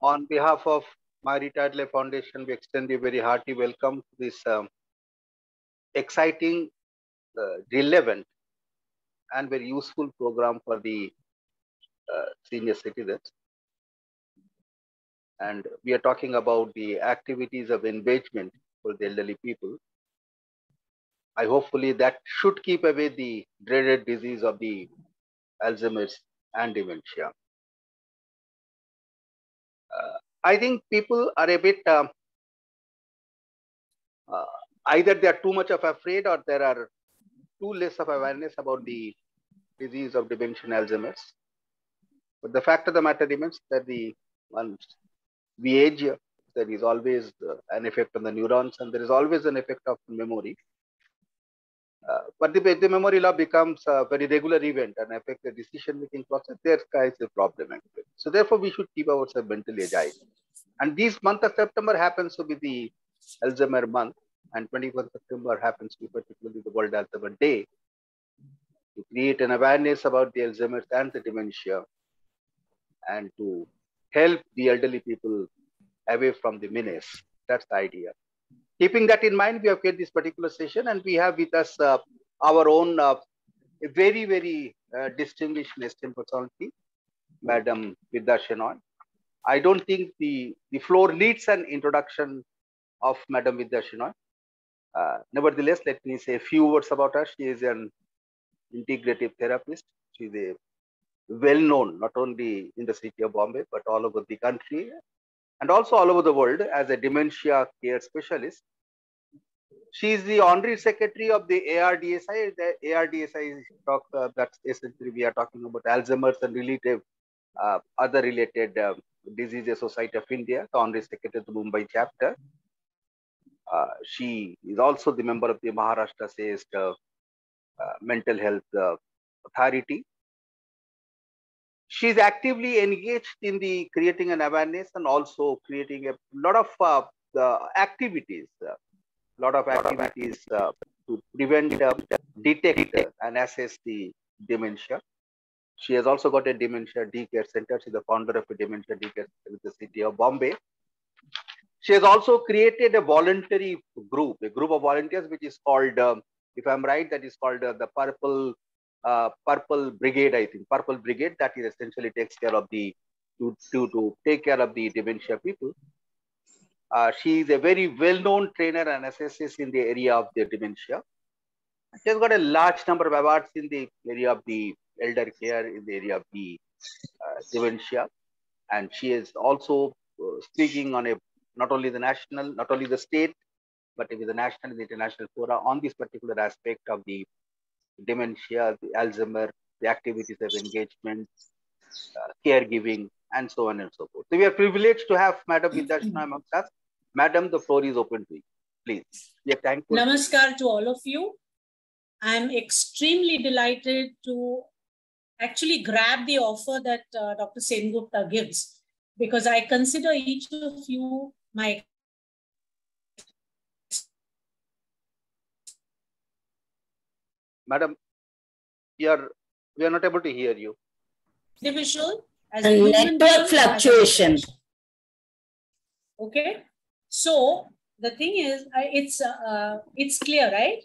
On behalf of My Retired Life Foundation, we extend a very hearty welcome to this exciting, relevant, and very useful program for the senior citizens. And we are talking about the activities of engagement for the elderly people. Hopefully that should keep away the dreaded disease of the Alzheimer's and dementia. I think people are a bit either they are too much of afraid or there are too less of awareness about the disease of dementia and Alzheimer's. But the fact of the matter remains that once we age, there is always an effect on the neurons, and there is always an effect of memory. But the memory loss becomes a very regular event and affects the decision-making process. There is a problem. Actually. So therefore, we should keep ourselves mentally agile. And this month of September happens to be the Alzheimer month, and 21st September happens to be particularly the World Alzheimer Day, to create an awareness about the Alzheimer's and the dementia, and to help the elderly people away from the menace. That's the idea. Keeping that in mind, we have created this particular session, and we have with us our own very, very distinguished and esteemed personality, Madam Vidya Shenoy. I don't think the floor needs an introduction of Madam Vidya Shenoy. Nevertheless, let me say a few words about her. She is an integrative therapist. She is a well-known, not only in the city of Bombay, but all over the country and also all over the world as a dementia care specialist. She is the honorary secretary of the ARDSI. The ARDSI that's essentially we are talking about Alzheimer's and related other related diseases society of India, the honorary secretary of the Mumbai chapter. She is also the member of the Maharashtra-based mental health authority. She is actively engaged in the creating an awareness and also creating a lot of activities to prevent, detect, and assess the dementia. She has also got a dementia D-Care Center. She's the founder of a dementia D-Care Center in the city of Bombay. She has also created a voluntary group, a group of volunteers, which is called, if I'm right, that is called the Purple Brigade, I think. Purple Brigade, that is essentially takes care of to take care of the dementia people. She is a very well-known trainer and assessor in the area of the dementia. She has got a large number of awards in the area of the elder care, in the area of the dementia. And she is also speaking on not only the state, but with the national and the international fora on this particular aspect of the dementia, the Alzheimer, the activities of engagement, caregiving, and so on and so forth. So we are privileged to have Madam Vidya Shenoy amongst us. Madam, the floor is open to you. Please. We are thankful. Namaskar to all of you. I'm extremely delighted to actually grab the offer that Dr. Sengupta gives, because I consider each of you my Madam, we are not able to hear you. Individual as a network fluctuation. Okay, so the thing is, it's clear, right?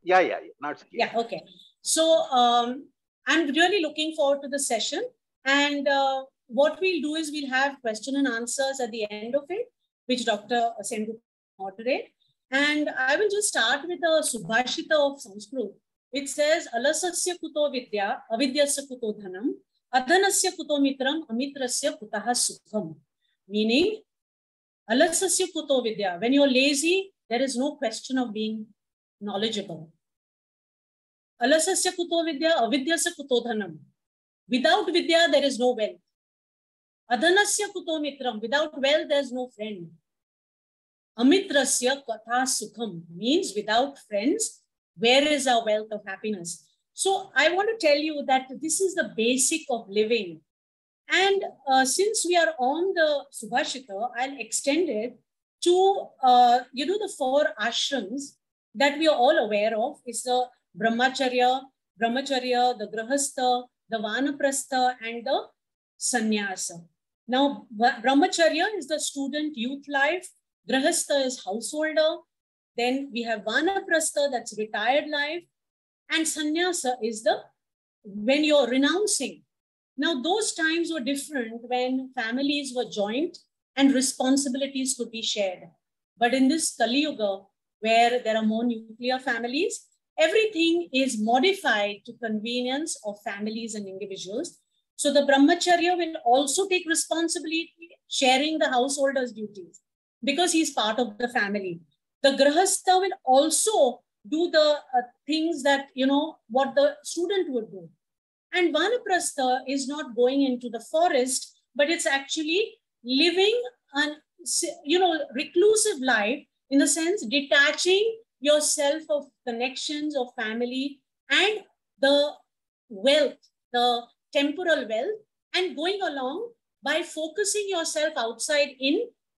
Yeah, not clear. Yeah, okay. So I'm really looking forward to the session, and what we'll do is we'll have question and answers at the end of it, which Dr. Sengupta will moderate. And I will just start with the Subhashita of Sanskrit. It says, Alasasya kuto vidya, avidyasya kuto dhanam, adhanasya kuto mitram, amitrasya kutaha sukham. Meaning, alasasya kuto vidya. When you're lazy, there is no question of being knowledgeable. Alasasya kuto vidya, avidyasya kuto dhanam. Without vidya, there is no wealth. Adhanasya kuto mitram. Without wealth, there is no friend. Amitrasya kataha sukham. Means without friends, where is our wealth of happiness? So I want to tell you that this is the basic of living. And since we are on the Subhashita, I'll extend it to, the 4 ashrams that we are all aware of. It's the Brahmacharya, the Grahastha, the Vanaprastha, and the Sannyasa. Now, Brahmacharya is the student youth life. Grahastha is householder. Then we have Vanaprastha, that's retired life. And Sannyasa is the when you're renouncing. Now, those times were different when families were joint and responsibilities could be shared. But in this Kali Yuga, where there are more nuclear families, everything is modified to convenience of families and individuals. So the Brahmacharya will also take responsibility, sharing the householder's duties, because he's part of the family. The Grahastha will also do the things that, what the student would do. And Vanaprastha is not going into the forest, but it's actually living an, reclusive life, in the sense detaching yourself of connections of family and the wealth, the temporal wealth, and going along by focusing yourself outside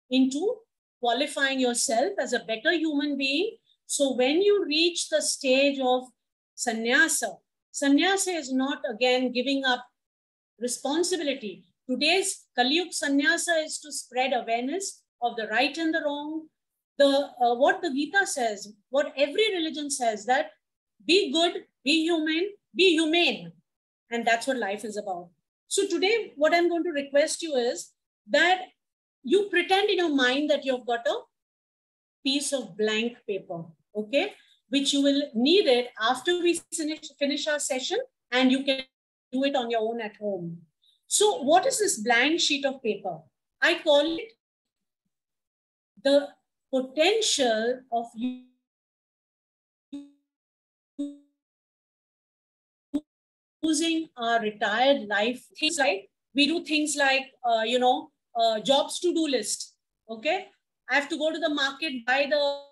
into qualifying yourself as a better human being. So when you reach the stage of sannyasa, sannyasa is not again giving up responsibility. Today's Kali Yuga sannyasa is to spread awareness of the right and the wrong. What the Gita says, what every religion says, that be good, be human, be humane. And that's what life is about. So today, what I'm going to request you is that you pretend in your mind that you've got a piece of blank paper, okay, which you will need it after we finish our session, and you can do it on your own at home. So what is this blank sheet of paper? I call it the potential of you using our retired life. Things like, we do things like, jobs to-do list, okay? I have to go to the market, buy the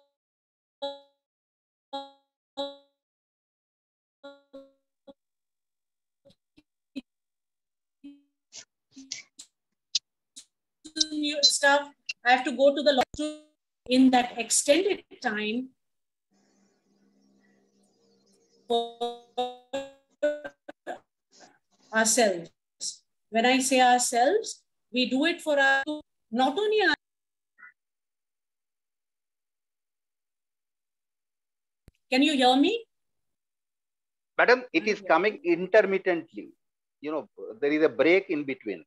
new stuff. I have to go to the lot in that extended time for ourselves. When I say ourselves, we do it for our, not only our, can you hear me? Madam, it is coming intermittently. There is a break in between.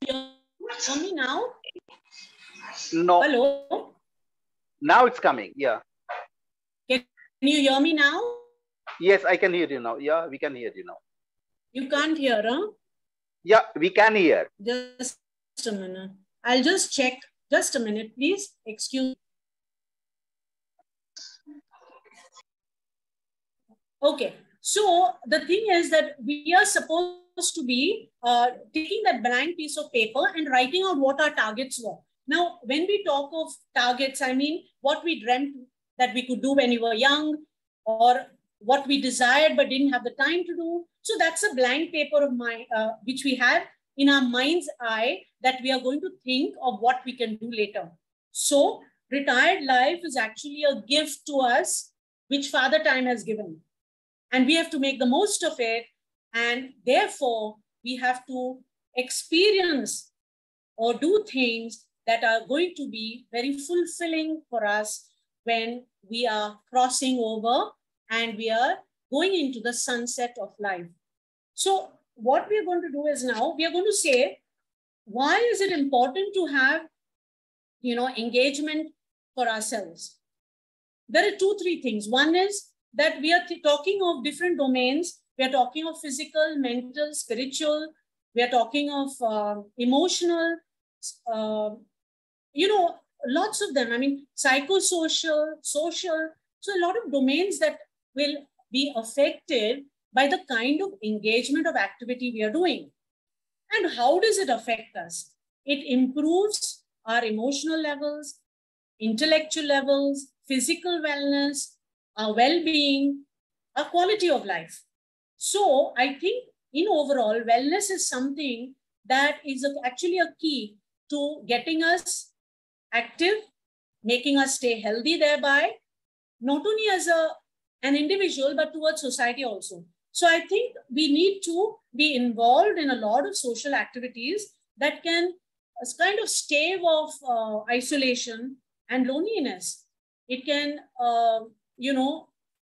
Can you hear me now? No. Hello? Now it's coming. Yeah. Can you hear me now? Yes, I can hear you now. Yeah, we can hear you now. You can't hear, huh? Yeah, we can hear. Just a minute. I'll just check. Just a minute, please. Excuse me. Okay. So the thing is that we are supposed to be taking that blank piece of paper and writing out what our targets were. Now, when we talk of targets, I mean what we dreamt that we could do when we were young, or what we desired but didn't have the time to do. So that's a blank paper of mine, which we have in our mind's eye, that we are going to think of what we can do later. So retired life is actually a gift to us, which Father Time has given. And we have to make the most of it. And therefore, we have to experience or do things that are going to be very fulfilling for us when we are crossing over and we are going into the sunset of life. So what we are going to do is, now we are going to say, why is it important to have, engagement for ourselves? There are 2-3 things. One is that we are talking of different domains. We are talking of physical, mental, spiritual. We are talking of emotional, lots of them. I mean, psychosocial, social. So a lot of domains that will be affected by the kind of engagement of activity we are doing. And how does it affect us? It improves our emotional levels, intellectual levels, physical wellness, our well-being, our quality of life. So I think in overall, wellness is something that is actually a key to getting us active, making us stay healthy thereby, not only as an individual, but towards society also. So I think we need to be involved in a lot of social activities that can kind of stave off isolation and loneliness. It can,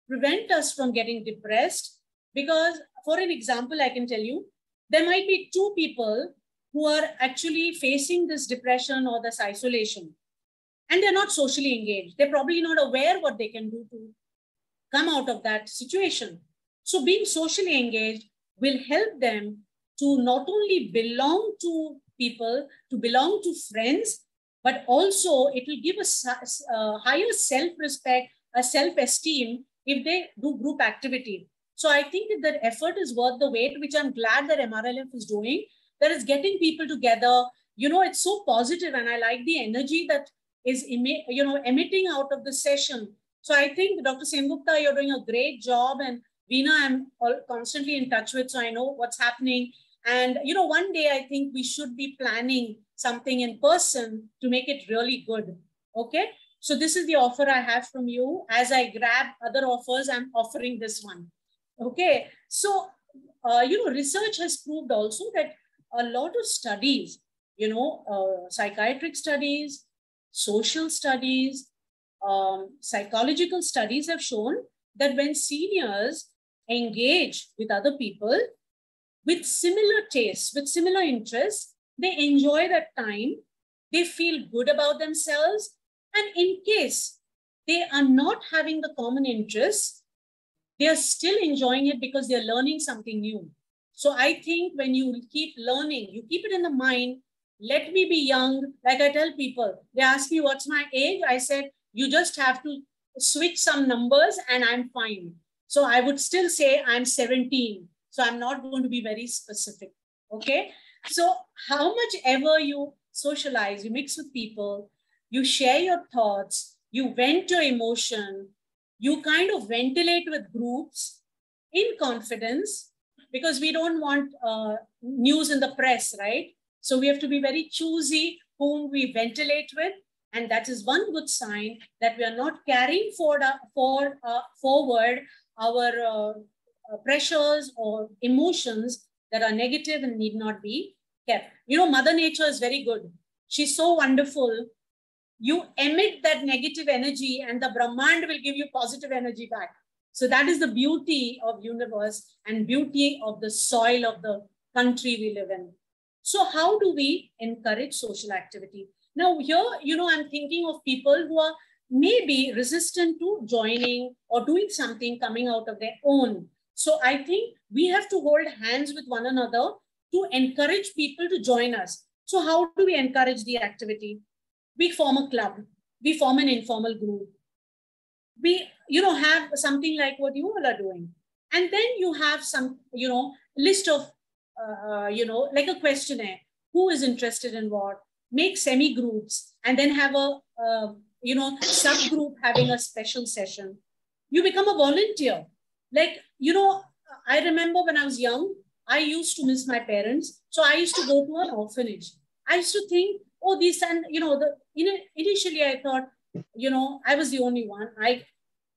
prevent us from getting depressed, because for an example, I can tell you, there might be two people who are actually facing this depression or this isolation, and they're not socially engaged. They're probably not aware what they can do to come out of that situation. So being socially engaged will help them to not only belong to people, to belong to friends, but also it will give a higher self-respect, a self-esteem if they do group activity. So I think that that effort is worth the wait, which I'm glad that MRLF is doing. That is getting people together. It's so positive, and I like the energy that is emitting out of the session. So I think Dr. Sengupta, you're doing a great job, and Veena, I'm constantly in touch with, so I know what's happening. And one day I think we should be planning something in person to make it really good. Okay. So this is the offer I have from you. As I grab other offers, I'm offering this one. Okay. So, research has proved also that a lot of studies, psychiatric studies, social studies, psychological studies have shown that when seniors engage with other people with similar tastes, with similar interests, they enjoy that time, they feel good about themselves, and in case they are not having the common interests, they are still enjoying it because they're learning something new. So I think when you keep learning, you keep it in the mind, let me be young. Like I tell people, they ask me, what's my age? I said, you just have to switch some numbers and I'm fine. So I would still say I'm 17. So I'm not going to be very specific. Okay. So how much ever you socialize, you mix with people, you share your thoughts, you vent your emotion, you kind of ventilate with groups in confidence, because we don't want news in the press, right? So we have to be very choosy whom we ventilate with. And that is one good sign that we are not carrying forward our pressures or emotions that are negative and need not be kept. Mother Nature is very good. She's so wonderful. You emit that negative energy and the Brahmand will give you positive energy back. So that is the beauty of universe and beauty of the soil of the country we live in. So how do we encourage social activity? Now here, I'm thinking of people who are maybe resistant to joining or doing something coming out of their own. So I think we have to hold hands with one another to encourage people to join us. So how do we encourage the activity? We form a club. We form an informal group. We, have something like what you all are doing. And then you have some, list of, like a questionnaire. Who is interested in what? Make semi-groups and then have a, subgroup having a special session. You become a volunteer. Like, I remember when I was young, I used to miss my parents. So I used to go to an orphanage. I used to think, oh, these, and, initially I thought, I was the only one. I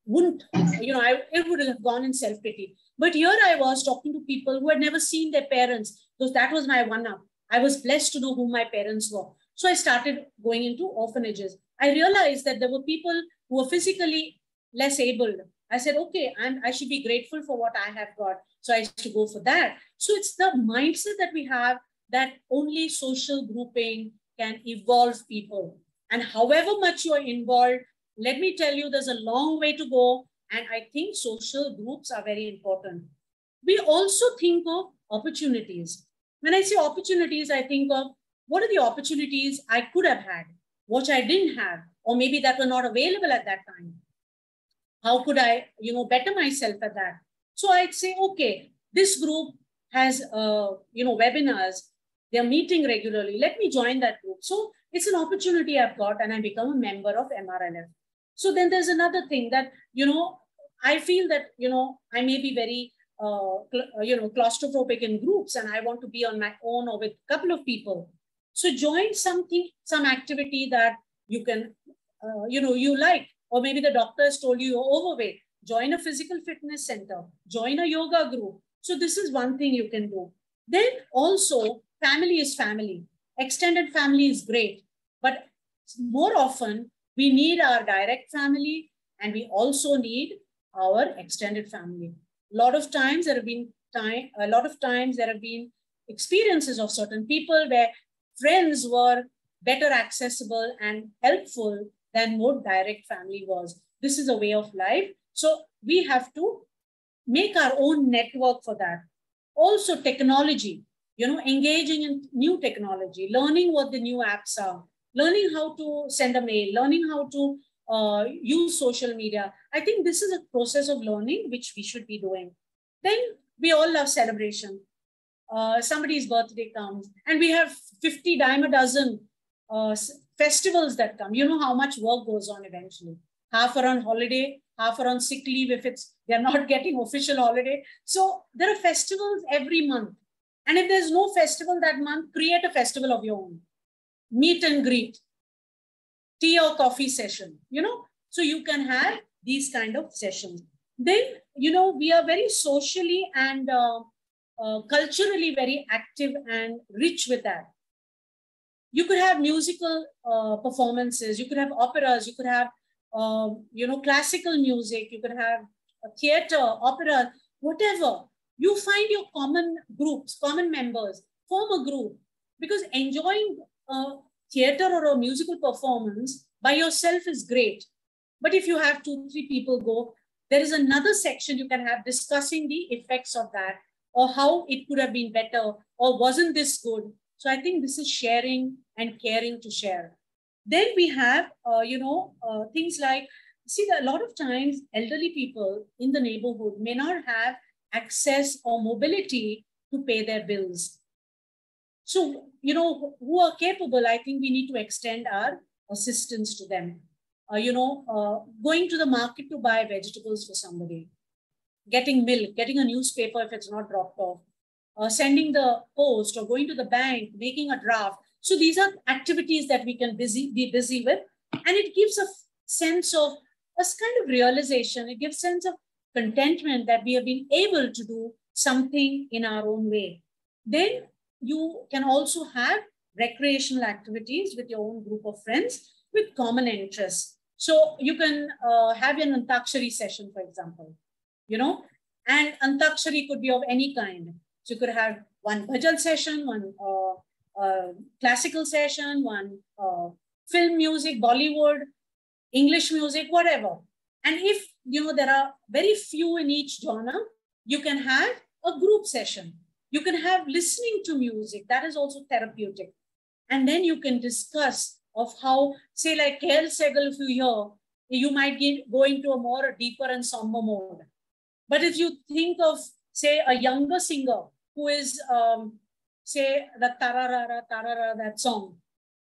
wouldn't, it would have gone in self-pity. But here I was talking to people who had never seen their parents, because that was my one-up. I was blessed to know who my parents were. So I started going into orphanages. I realized that there were people who were physically less able. I said, okay, I should be grateful for what I have got. So I used to go for that. So it's the mindset that we have that only social grouping can evolve people. And however much you are involved, let me tell you, there's a long way to go. And I think social groups are very important. We also think of opportunities. When I say opportunities, I think of what are the opportunities I could have had, which I didn't have, or maybe that were not available at that time. How could I, better myself at that? So I'd say, okay, this group has, webinars. They're meeting regularly. Let me join that group. So it's an opportunity I've got, and I become a member of MRLF. So then there's another thing that, I feel that, I may be very, claustrophobic in groups, and I want to be on my own or with a couple of people. So join some activity that you can, you like, or maybe the doctor has told you you're overweight. join a physical fitness center, join a yoga group. So this is one thing you can do. Then also, family is family. Extended family is great, but more often we need our direct family and we also need our extended family. A lot of times there have been experiences of certain people where friends were better accessible and helpful than what direct family was. This is a way of life. So we have to make our own network for that. Also technology, engaging in new technology, learning what the new apps are, learning how to send a mail, learning how to use social media. I think this is a process of learning which we should be doing. Then we all love celebration. Somebody's birthday comes and we have 50 dime a dozen festivals that come. You know how much work goes on eventually. Half are on holiday, half are on sick leave if they're not getting official holiday. So there are festivals every month. And if there's no festival that month, create a festival of your own. Meet and greet, tea or coffee session, so you can have these kind of sessions. Then, we are very socially and culturally very active and rich with that. You could have musical performances, you could have operas, you could have, classical music, you could have theater, opera, whatever. You find your common groups, common members, form a group, because enjoying theater or a musical performance by yourself is great. But if you have 2-3 people go, there is another section you can have discussing the effects of that or how it could have been better or wasn't this good. So I think this is sharing and caring to share. Then we have, things like, a lot of times elderly people in the neighborhood may not have access or mobility to pay their bills. So, who are capable, I think we need to extend our assistance to them. Going to the market to buy vegetables for somebody, getting milk, getting a newspaper if it's not dropped off, sending the post or going to the bank, making a draft. So these are activities that we can be busy with. And it gives a sense of a kind of realization. It gives a sense of contentment that we have been able to do something in our own way. Then you can also have recreational activities with your own group of friends with common interests. So you can have an Antakshari session, for example, and Antakshari could be of any kind. So you could have one bhajan session, one classical session, one film music, Bollywood, English music, whatever. And if, there are very few in each genre, you can have a group session. You can have listening to music. That is also therapeutic. And then you can discuss of how, say like KL Sehgal, if you hear, you might go into a more deeper and somber mode. But if you think of, say, a younger singer who is, say, the tararara, tarara, that song,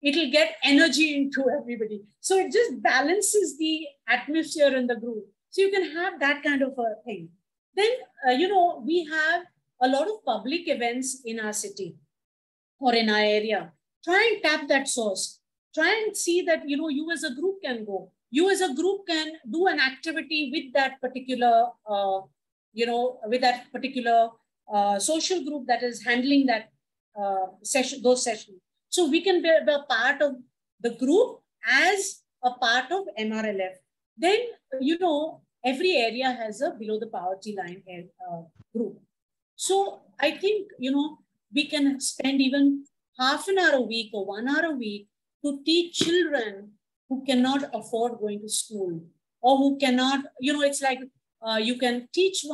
it'll get energy into everybody. So it just balances the atmosphere in the group. So you can have that kind of a thing. Then, we have a lot of public events in our city or in our area. Try and tap that source. Try and see that, you as a group can go. You as a group can do an activity with that particular, social group that is handling that those sessions. So we can be a part of the group as a part of MRLF. Then, every area has a below the poverty line group. So I think, we can spend even half an hour a week or 1 hour a week to teach children who cannot afford going to school or who cannot, it's like you can teach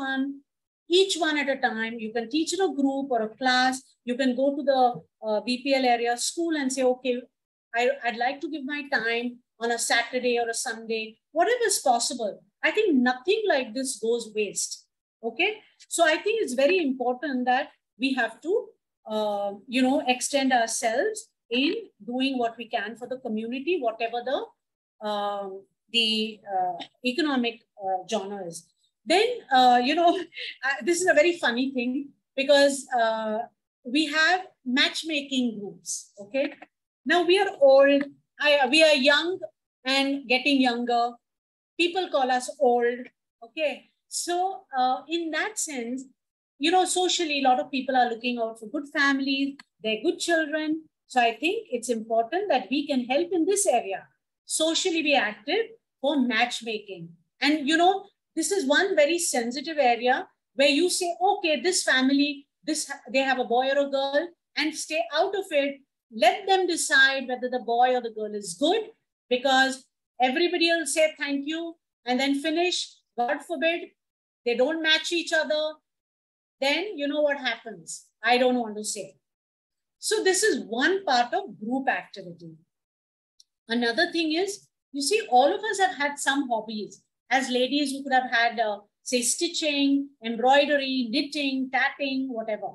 each one at a time. You can teach in a group or a class. You can go to the BPL area school and say, okay, I'd like to give my time on a Saturday or a Sunday, whatever is possible. I think nothing like this goes waste. Okay. So I think it's very important that we have to, extend ourselves in doing what we can for the community, whatever the economic genre is. Then, this is a very funny thing because we have matchmaking groups, okay? Now we are old, we are young and getting younger. People call us old, Okay. So in that sense, you know, socially, a lot of people are looking out for good families, they're good children. So I think it's important that we can help in this area, socially be active for matchmaking. And, you know, this is one very sensitive area where you say, okay, this family, they have a boy or a girl, and stay out of it. Let them decide whether the boy or the girl is good, because everybody will say thank you and then finish. God forbid, they don't match each other. Then you know what happens. I don't want to say. So this is one part of group activity. Another thing is, you see, all of us have had some hobbies. As ladies, you could have had, say, stitching, embroidery, knitting, tatting, whatever.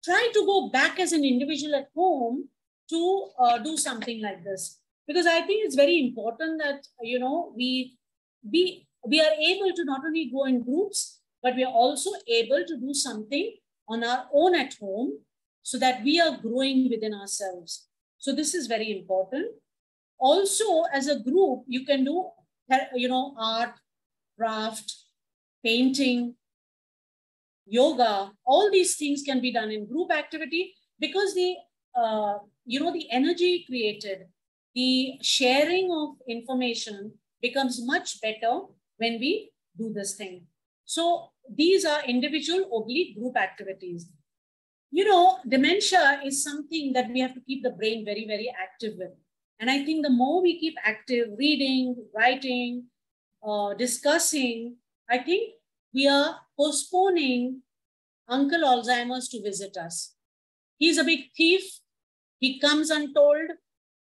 Try to go back as an individual at home to do something like this. Because I think it's very important that, you know, we are able to not only go in groups, but we are also able to do something on our own at home so that we are growing within ourselves. So this is very important. Also, as a group, you can do, you know, art, craft, painting, yoga. All these things can be done in group activity, because the, you know, the energy created, the sharing of information becomes much better when we do this thing. So these are individual oblique group activities. You know, dementia is something that we have to keep the brain very, very active with. And I think the more we keep active, reading, writing, discussing, I think we are postponing Uncle Alzheimer's to visit us. He's a big thief. He comes untold.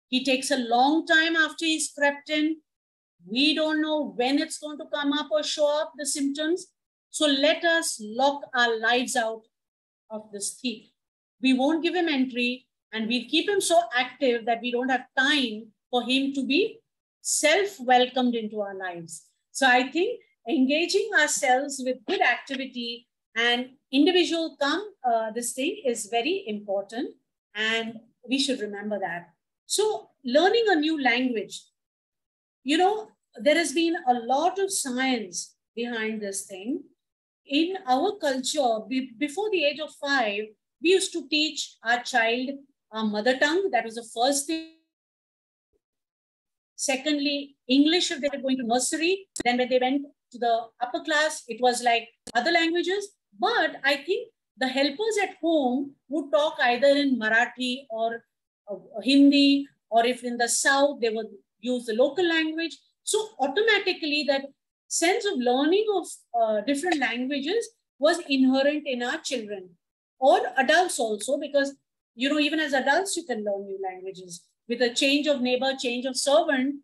He takes a long time after he's crept in. We don't know when it's going to come up or show up, the symptoms. So let us lock our lives out of this thief. We won't give him entry, and we'll keep him so active that we don't have time for him to be self-welcomed into our lives. So I think engaging ourselves with good activity and individual this thing is very important, and we should remember that. So learning a new language, you know, there has been a lot of science behind this thing. In our culture, before the age of 5, we used to teach our child our mother tongue. That was the first thing. Secondly, English if they were going to nursery. Then when they went to the upper class, it was like other languages. But I think the helpers at home would talk either in Marathi or Hindi, or if in the South, they would use the local language. So automatically that sense of learning of different languages was inherent in our children, or adults also, because, you know, even as adults, you can learn new languages. With a change of neighbor, change of servant,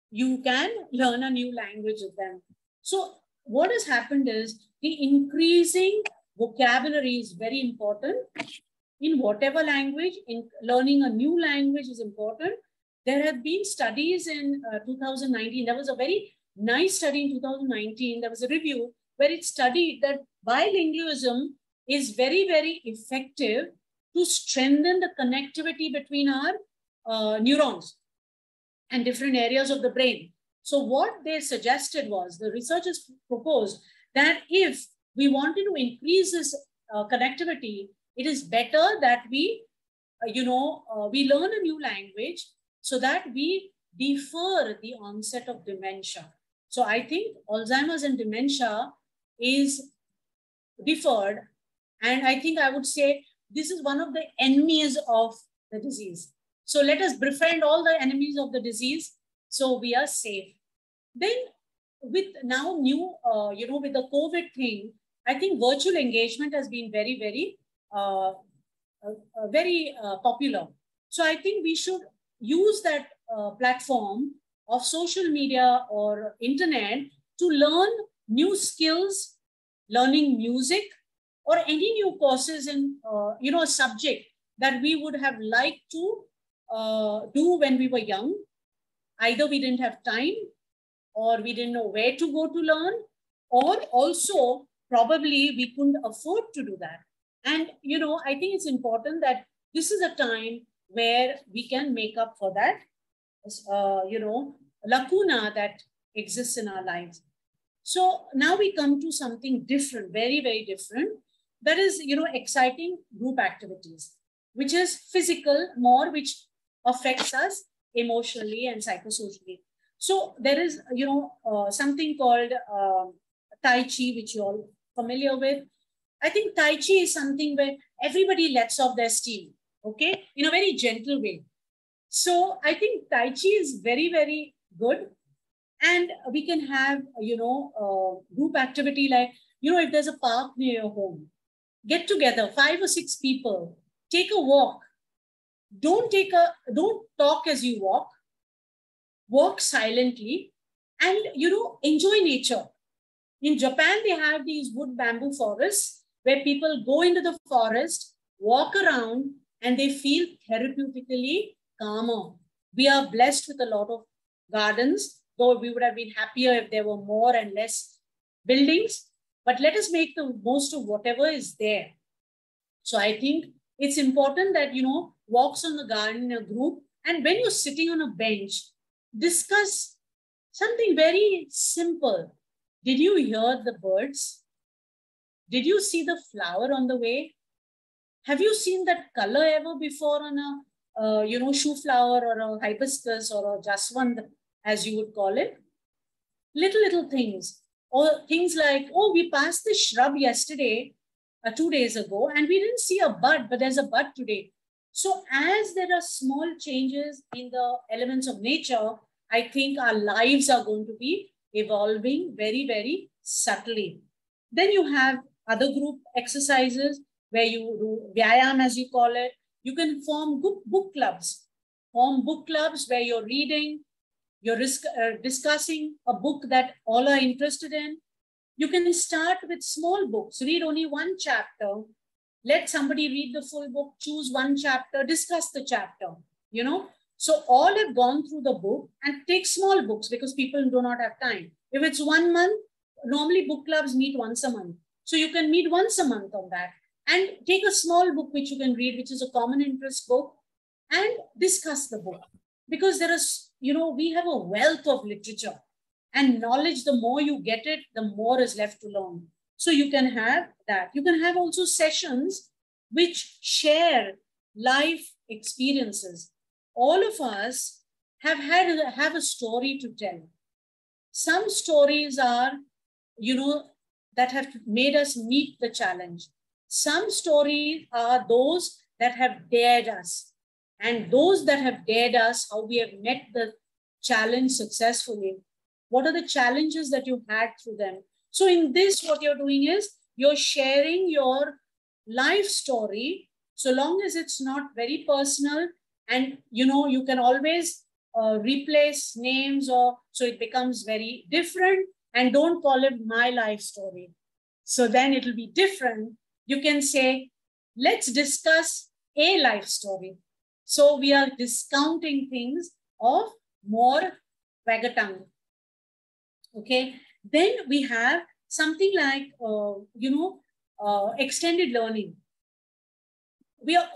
you can learn a new language with them. So what has happened is the increasing vocabulary is very important in whatever language. In learning a new language is important. There have been studies in 2019. There was a very nice study in 2019. There was a review where it studied that bilingualism is very, very effective to strengthen the connectivity between our neurons and different areas of the brain. So what they suggested was, the researchers proposed that if we wanted to increase this connectivity, it is better that we, we learn a new language so that we defer the onset of dementia. So I think Alzheimer's and dementia is deferred. And I think I would say this is one of the enemies of the disease. So let us befriend all the enemies of the disease so we are safe. Then with now new, with the COVID thing, I think virtual engagement has been very, very popular. So I think we should use that platform of social media or internet to learn new skills, learning music, or any new courses in, a subject that we would have liked to do when we were young. Either we didn't have time, or we didn't know where to go to learn, or also probably we couldn't afford to do that. And, I think it's important that this is a time where we can make up for that, lacuna that exists in our lives. So now we come to something different, very, very different. That is, exciting group activities, which is physical more, which affects us emotionally and psychosocially. So there is, something called Tai Chi, which you're all familiar with. I think Tai Chi is something where everybody lets off their steam, okay, in a very gentle way. So I think Tai Chi is very, very good. And we can have, group activity like, if there's a park near your home, get together, 5 or 6 people, take a walk. Don't talk as you walk silently and, enjoy nature. In Japan, they have these wood bamboo forests where people go into the forest, walk around, and they feel therapeutically calmer. We are blessed with a lot of gardens, though we would have been happier if there were more and less buildings. But let us make the most of whatever is there. So I think it's important that, walks on the garden in a group. And when you're sitting on a bench, discuss something very simple. Did you hear the birds? Did you see the flower on the way? Have you seen that color ever before on a, shoe flower or a hibiscus or a jaswand, as you would call it? Little things. Or things like, oh, we passed this shrub yesterday, 2 days ago, and we didn't see a bud, but there's a bud today. So as there are small changes in the elements of nature, I think our lives are going to be evolving very, very subtly. Then you have other group exercises where you do vyayam, as you call it. You can form book clubs. Form book clubs where you're reading, you're discussing a book that all are interested in. You can start with small books, read only one chapter, let somebody read the full book, choose one chapter, discuss the chapter, So all have gone through the book and take small books because people do not have time. If it's 1 month, normally book clubs meet once a month. So you can meet once a month on that and take a small book which you can read, which is a common interest book, and discuss the book. Because there is, we have a wealth of literature and knowledge. The more you get it, the more is left to learn. So you can have that. You can have also sessions which share life experiences. All of us have a story to tell. Some stories are, that have made us meet the challenge. Some stories are those that have dared us. And those that have dared us, how we have met the challenge successfully. What are the challenges that you had through them? So in this, what you're doing is you're sharing your life story, so long as it's not very personal, and you can always replace names, or so it becomes very different, and don't call it my life story. So then it'll be different. You can say, let's discuss a life story. So we are discounting things of more Vagatung. Okay. Then we have something like, extended learning. We are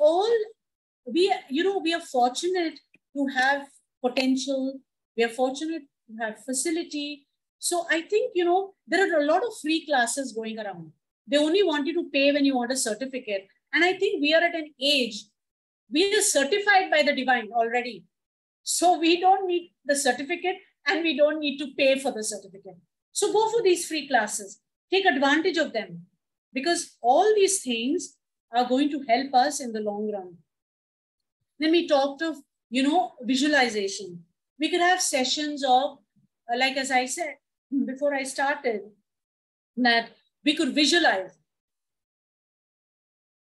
fortunate to have potential. We are fortunate to have facility. So I think, there are a lot of free classes going around. They only want you to pay when you want a certificate. And I think we are at an age, we are certified by the divine already. So we don't need the certificate and we don't need to pay for the certificate. So go for these free classes. Take advantage of them, because all these things are going to help us in the long run. Then we talked of, visualization. We could have sessions of, like as I said before I started, that we could visualize.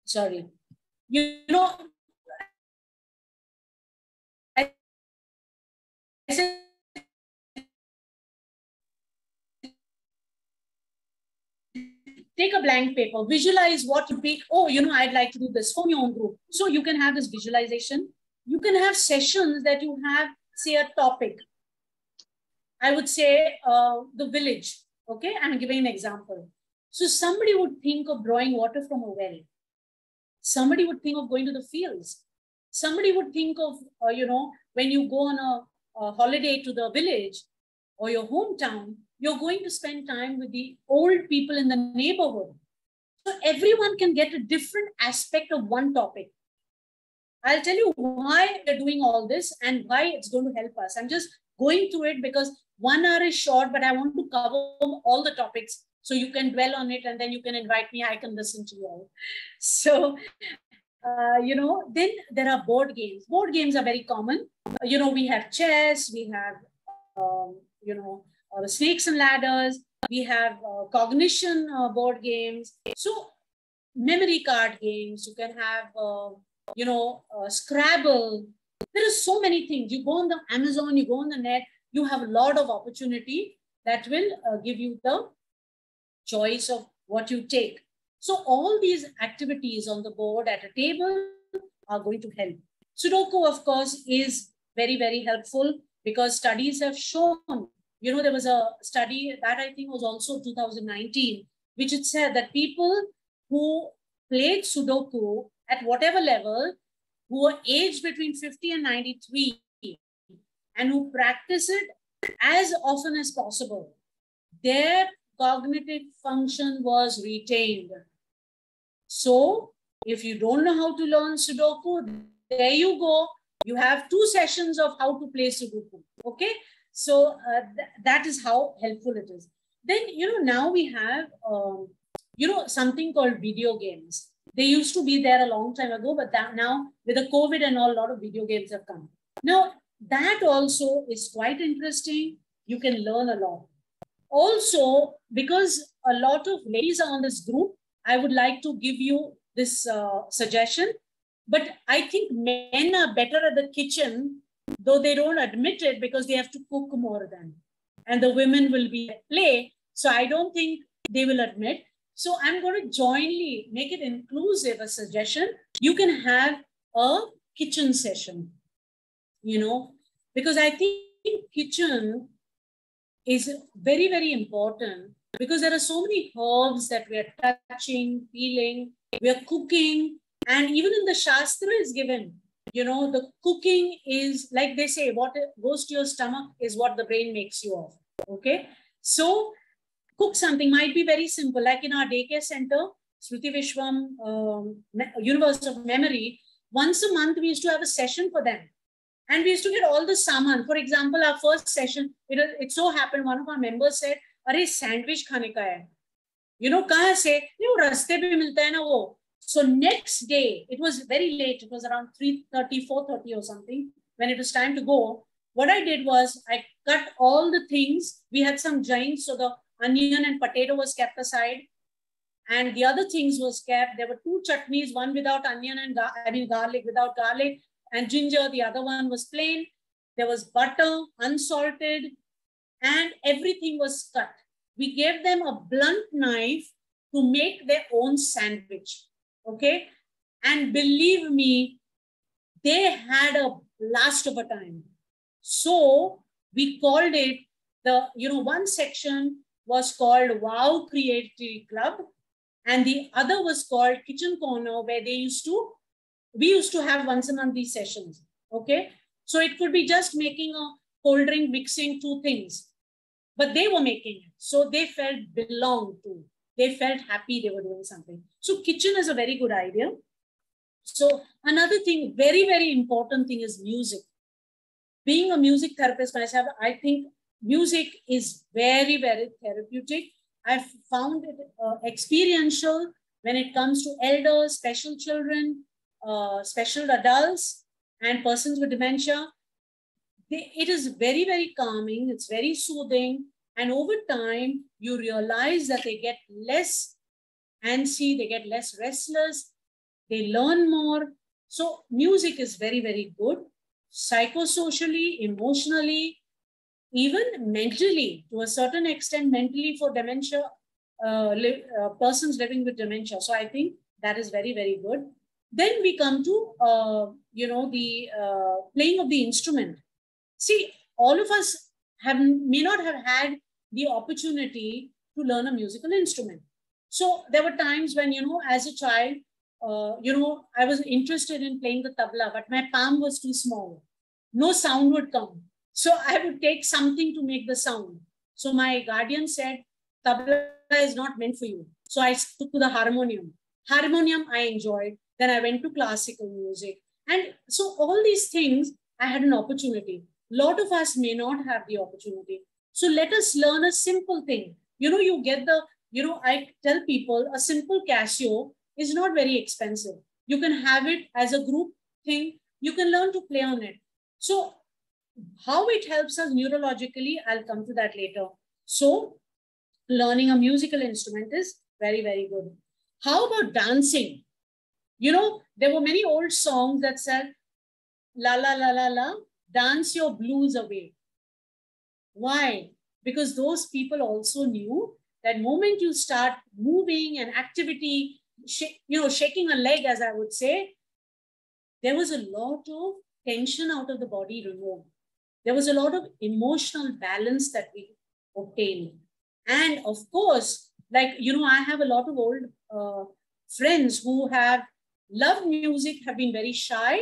Sorry. I said, take a blank paper, visualize what would be, I'd like to do this for your own group. So you can have this visualization. You can have sessions that you have, say, a topic. I would say the village. Okay, I'm giving an example. So somebody would think of drawing water from a well. Somebody would think of going to the fields. Somebody would think of, when you go on a holiday to the village or your hometown, You're going to spend time with the old people in the neighborhood. So everyone can get a different aspect of one topic. I'll tell you why we're doing all this and why it's going to help us. I'm just going through it because 1 hour is short, but I want to cover all the topics so you can dwell on it and then you can invite me. I can listen to you all. So, then there are board games. Board games are very common. We have chess, we have, snakes and ladders, we have cognition board games. So memory card games, you can have, Scrabble. There are so many things. You go on the Amazon, you go on the net, you have a lot of opportunity that will give you the choice of what you take. So all these activities on the board at a table are going to help. Sudoku, of course, is very, very helpful because studies have shown, there was a study that I think was also 2019, which it said that people who played Sudoku at whatever level, who were aged between 50 and 93, and who practice it as often as possible, their cognitive function was retained. So if you don't know how to learn Sudoku, there you go. You have 2 sessions of how to play Sudoku. Okay. So that is how helpful it is. Then, now we have, something called video games. They used to be there a long time ago, but now with the COVID and all, a lot of video games have come. Now, that also is quite interesting. You can learn a lot. Also, because a lot of ladies are on this group, I would like to give you this suggestion. But I think men are better at the kitchen, though they don't admit it because they have to cook more than. And the women will be at play. So I don't think they will admit. So I'm going to jointly make it inclusive, a suggestion. You can have a kitchen session, because I think kitchen is very, very important because there are so many herbs that we are touching, feeling, we are cooking. And even in the Shastra is given, the cooking is, like they say, what goes to your stomach is what the brain makes you of. Okay. So cook something, might be very simple. Like in our daycare center, Smriti Vishwam, Universe of Memory, once a month we used to have a session for them. And we used to get all the saman. For example, our first session, it so happened, one of our members said, "Arey, sandwich khane ka hai." Kahan se? Raste pe milta hai na wo. So next day, it was very late. It was around 3:30, 4:30 or something. When it was time to go, what I did was I cut all the things. We had some giants, so the onion and potato was kept aside. And the other things was kept. There were 2 chutneys, one without onion and garlic, without garlic and ginger. The other one was plain. There was butter, unsalted, and everything was cut. We gave them a blunt knife to make their own sandwich. Okay. And believe me, they had a blast of a time. So we called it one section was called Wow Creativity Club. And the other was called Kitchen Corner, where we used to have once a month these sessions. Okay. So it could be just making a cold drink, mixing 2 things, but they were making it. So they felt belonged to. They felt happy they were doing something. So kitchen is a very good idea. So another thing, very, very important thing is music. Being a music therapist myself, I think music is very, very therapeutic. I've found it experiential when it comes to elders, special children, special adults, and persons with dementia. It is very, very calming. It's very soothing. And over time, you realize that they get less antsy, they get less restless, they learn more. So music is very, very good. Psychosocially, emotionally, even mentally, to a certain extent, mentally for dementia, persons living with dementia. So I think that is very, very good. Then we come to, the playing of the instrument. See, all of us may not have had the opportunity to learn a musical instrument. So there were times when, as a child, I was interested in playing the tabla, but my palm was too small. No sound would come. So I would take something to make the sound. So my guardian said, tabla is not meant for you. So I took to the harmonium. Harmonium I enjoyed. Then I went to classical music. And so all these things, I had an opportunity. A lot of us may not have the opportunity. So let us learn a simple thing. You get the, I tell people a simple Casio is not very expensive. You can have it as a group thing. You can learn to play on it. So how it helps us neurologically, I'll come to that later. So learning a musical instrument is very, very good. How about dancing? There were many old songs that said, la, la, la, la, la, dance your blues away. Why? Because those people also knew that moment you start moving and activity, shaking a leg, as I would say, there was a lot of tension out of the body removed. There was a lot of emotional balance that we obtained. And of course, I have a lot of old friends who have loved music, have been very shy,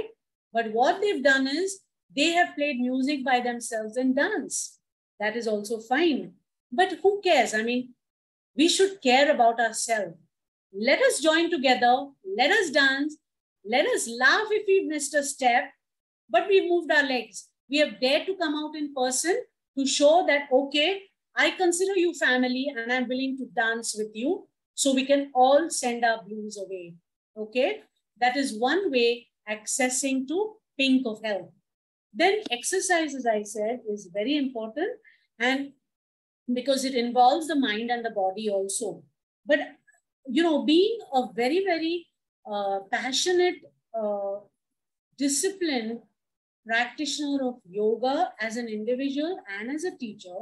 but what they've done is they have played music by themselves and dance. That is also fine. But who cares? I mean, we should care about ourselves. Let us join together. Let us dance. Let us laugh if we missed a step, but we moved our legs. We have dared to come out in person to show that, okay, I consider you family and I'm willing to dance with you so we can all send our blues away. Okay, that is one way accessing to pink of health. Then exercise, as I said, is very important, and because it involves the mind and the body also. But, being a very, very passionate, disciplined practitioner of yoga as an individual and as a teacher,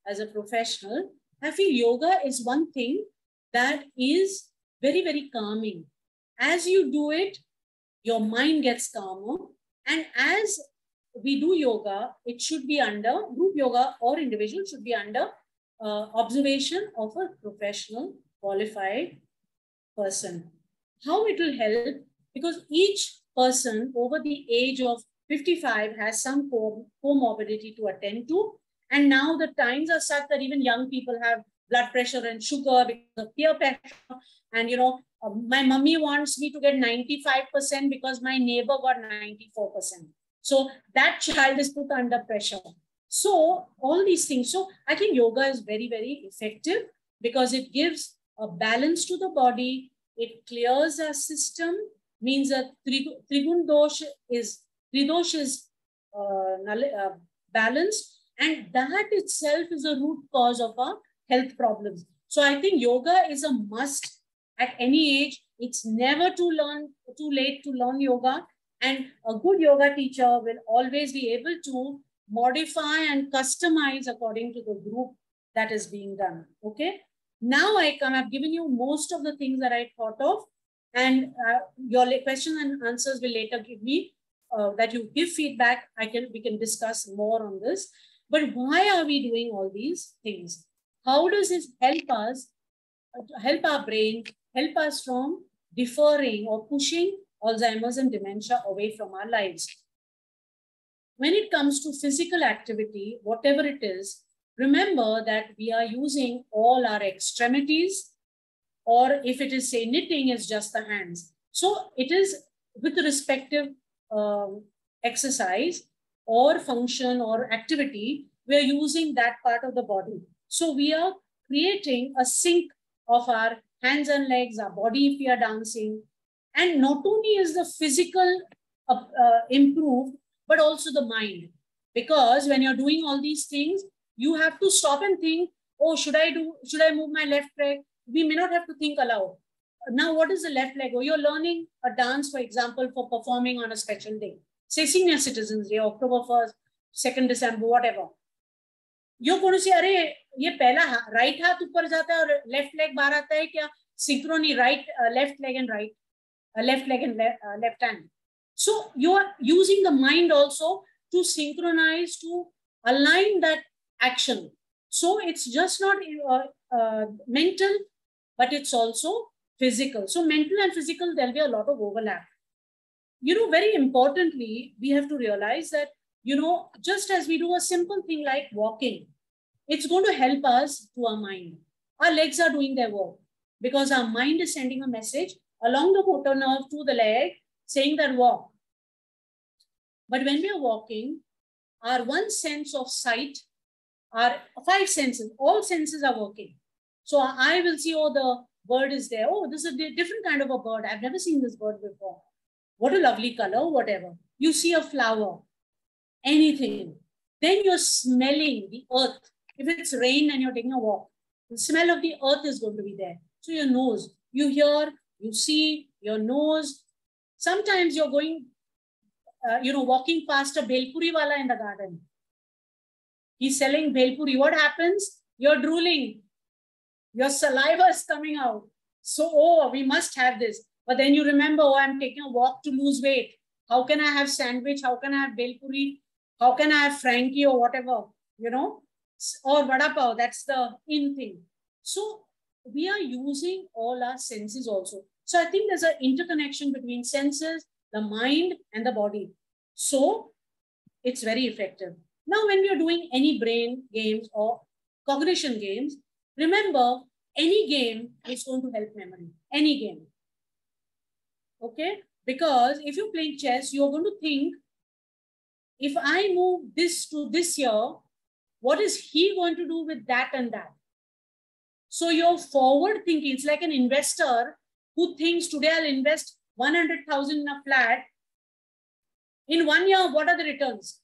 as a professional, I feel yoga is one thing that is very, very calming. As you do it, your mind gets calmer. And as we do yoga, it should be under, group yoga or individual should be under observation of a professional, qualified person. How it will help? Because each person over the age of 55 has some comorbidity to attend to. And now the times are such that even young people have blood pressure and sugar because of peer pressure. And, my mummy wants me to get 95% because my neighbor got 94%. So that child is put under pressure. So all these things. So I think yoga is very, very effective because it gives a balance to the body. It clears our system, means that Trigun dosh is balanced, and that itself is a root cause of our health problems. So I think yoga is a must at any age. It's never too late to learn yoga, and a good yoga teacher will always be able to modify and customize according to the group that is being done. Okay. Now I've given you most of the things that I thought of, and your questions and answers will later give me that you give feedback. We can discuss more on this. But why are we doing all these things? How does this help us, help our brain, help us from deferring or pushing Alzheimer's and dementia away from our lives? When it comes to physical activity, whatever it is, remember that we are using all our extremities, or if it is, say, knitting, it's just the hands. So it is with the respective exercise or function or activity, we are using that part of the body. So we are creating a sync of our hands and legs, our body if we are dancing. And not only is the physical improved, but also the mind. Because when you're doing all these things, you have to stop and think, oh, should I move my left leg? We may not have to think aloud. Now, what is the left leg? Or you're learning a dance, for example, for performing on a special day. Say Senior Citizens Day, October 1st, 2nd December, whatever. You're going to say, अरे ये पहला right हाथ ऊपर जाता है और left leg बाहर आता है क्या? Synchrony, right, left leg and right, left leg and left hand. So you are using the mind also to synchronize, to align that action. So it's just not mental, but it's also physical. So mental and physical, there'll be a lot of overlap. Very importantly, we have to realize that, just as we do a simple thing like walking, it's going to help us to our mind. Our legs are doing their work because our mind is sending a message along the motor nerve to the leg saying that walk. But when we are walking, our one sense of sight, our 5 senses, all senses are working. So our eye will see, oh, the bird is there. Oh, this is a different kind of a bird. I've never seen this bird before. What a lovely color, whatever. You see a flower, anything. Then you're smelling the earth. If it's rain and you're taking a walk, the smell of the earth is going to be there. So your nose, you hear, you see, your nose. Sometimes you're going, walking past a Belpuri wala in the garden. He's selling Belpuri. What happens? You're drooling. Your saliva is coming out. So, oh, we must have this. But then you remember, oh, I'm taking a walk to lose weight. How can I have sandwich? How can I have Belpuri? How can I have Frankie or whatever, or vada pav? That's the in thing. So we are using all our senses also. So I think there's an interconnection between senses, the mind, and the body. So it's very effective. Now, when we are doing any brain games or cognition games, remember, any game is going to help memory. Any game. Okay? Because if you're playing chess, you're going to think, if I move this to this here, what is he going to do with that and that? So you're forward thinking. It's like an investor who thinks today I'll invest 100,000 in a flat. In 1 year, what are the returns?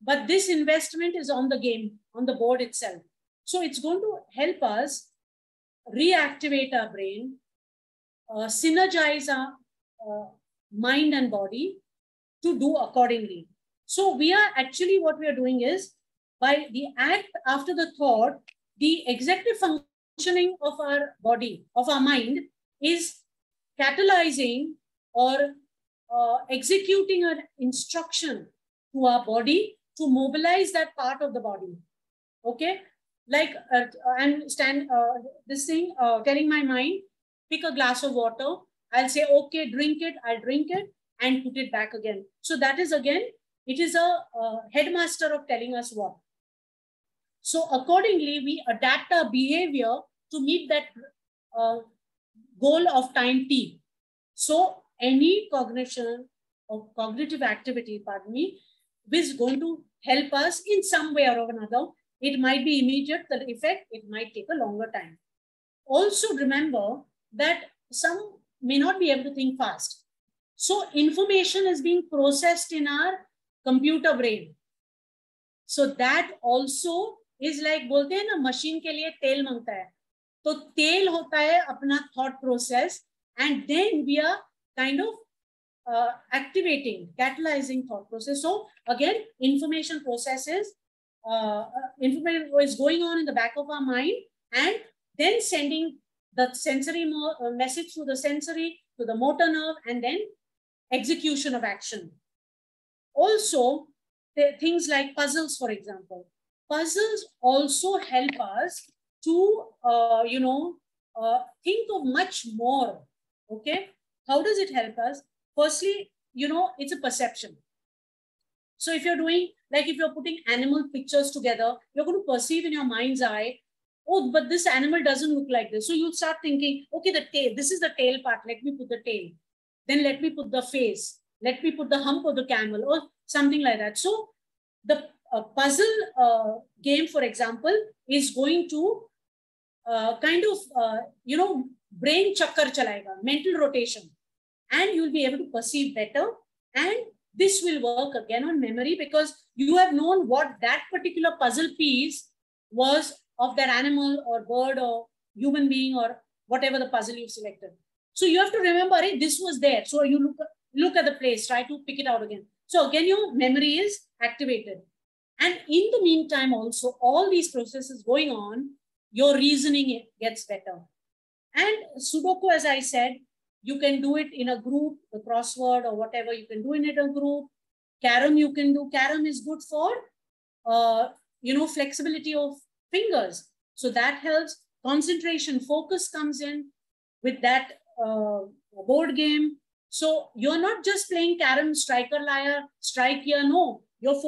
But this investment is on the game, on the board itself. So it's going to help us reactivate our brain, synergize our mind and body to do accordingly. So we are actually, what we are doing is, by the act after the thought, the executive functioning of our body, of our mind, is catalyzing or executing an instruction to our body to mobilize that part of the body. Okay? Like I'm telling my mind, pick a glass of water. I'll say, okay, drink it. I'll drink it and put it back again. So that is again, it is a headmaster of telling us what. So accordingly, we adapt our behavior to meet that goal of time t. So any cognition or cognitive activity, is going to help us in some way or another. It might be immediate, the effect, it might take a longer time. Also remember that some may not be able to think fast. So information is being processed in our computer brain. So that also is like, bolte hain na, machine ke liye tel mangta hai. So tel hota hai apna thought process, and then we are kind of activating, catalyzing thought process. So again, information processes, information is going on in the back of our mind, and then sending the sensory message to the sensory, to the motor nerve, and then execution of action. Also, things like puzzles, for example. Puzzles also help us to, think of much more. Okay? How does it help us? Firstly, it's a perception. So if you're doing, like if you're putting animal pictures together, you're going to perceive in your mind's eye, oh, but this animal doesn't look like this. So you'll start thinking, okay, the tail, this is the tail part. Let me put the tail. Then let me put the face. Let me put the hump of the camel or something like that. So the puzzle game, for example, is going to brain chakkar chalayega, mental rotation. And you'll be able to perceive better. And this will work again on memory because you have known what that particular puzzle piece was of that animal or bird or human being or whatever the puzzle you've selected. So you have to remember, hey, this was there. So you look at the place, try to pick it out again. So again, your memory is activated. And in the meantime, also, all these processes going on, your reasoning gets better. And Sudoku, as I said, you can do it in a group, the crossword or whatever, you can do it in a group. Carom you can do. Carom is good for, flexibility of fingers. So that helps. Concentration, focus comes in with that board game. So you're not just playing carom, striker, liar, strike here. No, you're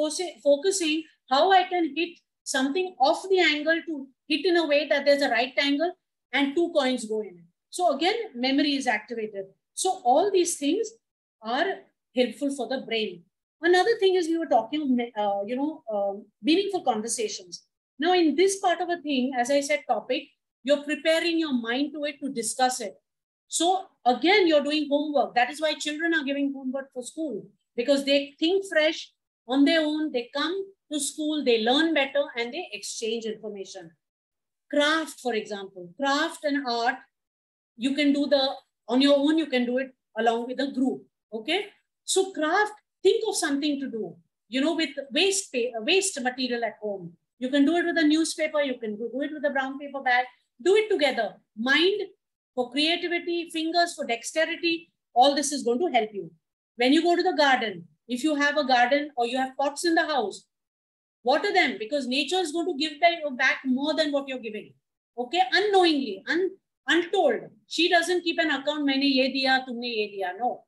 focusing how I can hit something off the angle to hit in a way that there's a right angle and 2 coins go in it. So again, memory is activated. So all these things are helpful for the brain. Another thing is we were talking, meaningful conversations. Now in this part of a thing, as I said, topic, you're preparing your mind to it to discuss it. So again, you're doing homework. That is why children are giving homework for school, because they think fresh on their own. They come to school, they learn better, and they exchange information. Craft, for example, craft and art, you can do on your own, you can do it along with a group. Okay. So craft, think of something to do, with waste material at home. You can do it with a newspaper. You can do it with a brown paper bag. Do it together. Mind for creativity, fingers for dexterity. All this is going to help you. When you go to the garden, if you have a garden or you have pots in the house, water them, because nature is going to give back more than what you're giving. Okay, unknowingly, untold. She doesn't keep an account, maine ye diya, tumne ye diya. No.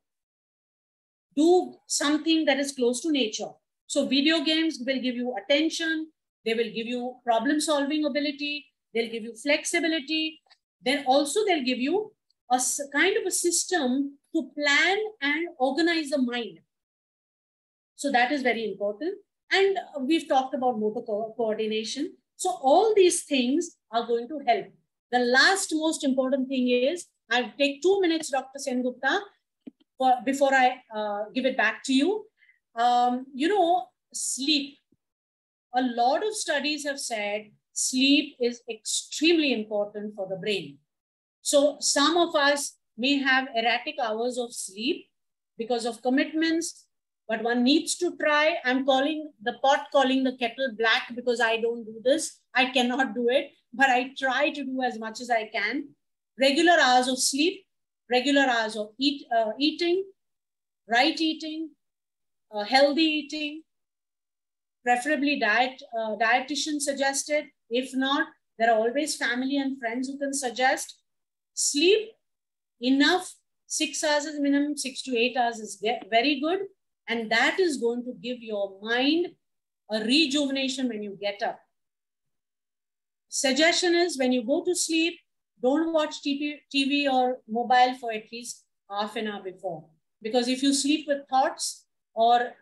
Do something that is close to nature. So video games will give you attention. They will give you problem-solving ability. They'll give you flexibility. Then also they'll give you a kind of a system to plan and organize the mind. So that is very important. And we've talked about motor coordination. So all these things are going to help. The last most important thing is, I'll take 2 minutes, Dr. Sengupta, before I give it back to you. Sleep. A lot of studies have said sleep is extremely important for the brain. So some of us may have erratic hours of sleep because of commitments, but one needs to try. I'm calling the pot, calling the kettle black, because I don't do this. I cannot do it, but I try to do as much as I can. Regular hours of sleep, regular hours of eating, right eating, healthy eating, preferably dietitian suggested. If not, there are always family and friends who can suggest. Sleep enough, 6 hours is minimum, 6 to 8 hours is very good. And that is going to give your mind a rejuvenation when you get up. Suggestion is, when you go to sleep, don't watch TV or mobile for at least half an hour before. Because if you sleep with thoughts or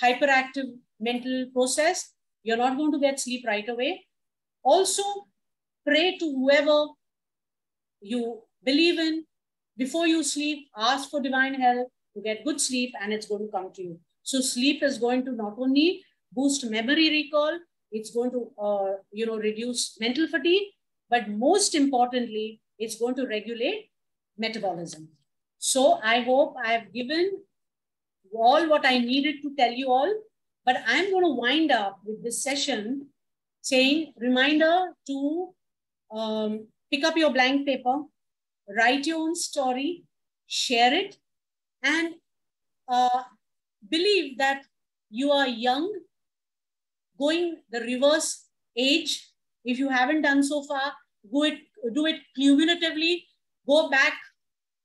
hyperactive mental process, you're not going to get sleep right away. Also, pray to whoever you believe in. Before you sleep, ask for divine help to get good sleep, and it's going to come to you. So sleep is going to not only boost memory recall, it's going to reduce mental fatigue, but most importantly, it's going to regulate metabolism. So I hope I have given all what I needed to tell you all, but I'm going to wind up with this session saying, reminder to pick up your blank paper, write your own story, share it, and believe that you are young, going the reverse age. If you haven't done so far, do it cumulatively. Go back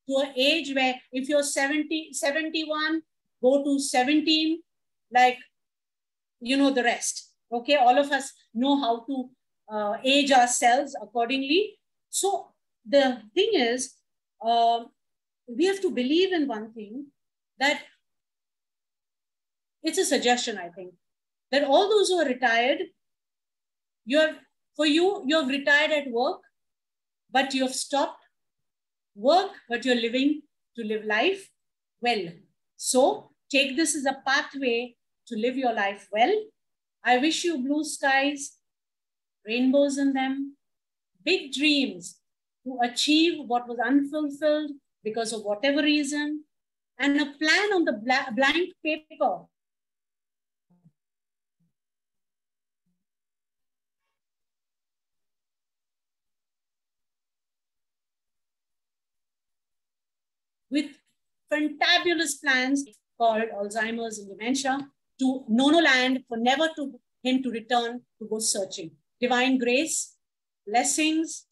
to an age where if you're 71, go to 17, like, the rest. Okay, all of us know how to age ourselves accordingly. So the thing is, we have to believe in one thing, that it's a suggestion, I think, that all those who are retired, you've retired at work, but you've stopped work, but you're living to live life well. So take this as a pathway to live your life well. I wish you blue skies, rainbows in them, big dreams to achieve what was unfulfilled because of whatever reason, and a plan on the blank paper with fantabulous plans called Alzheimer's and dementia to Nono land, for never to him to return to go searching. Divine grace, blessings,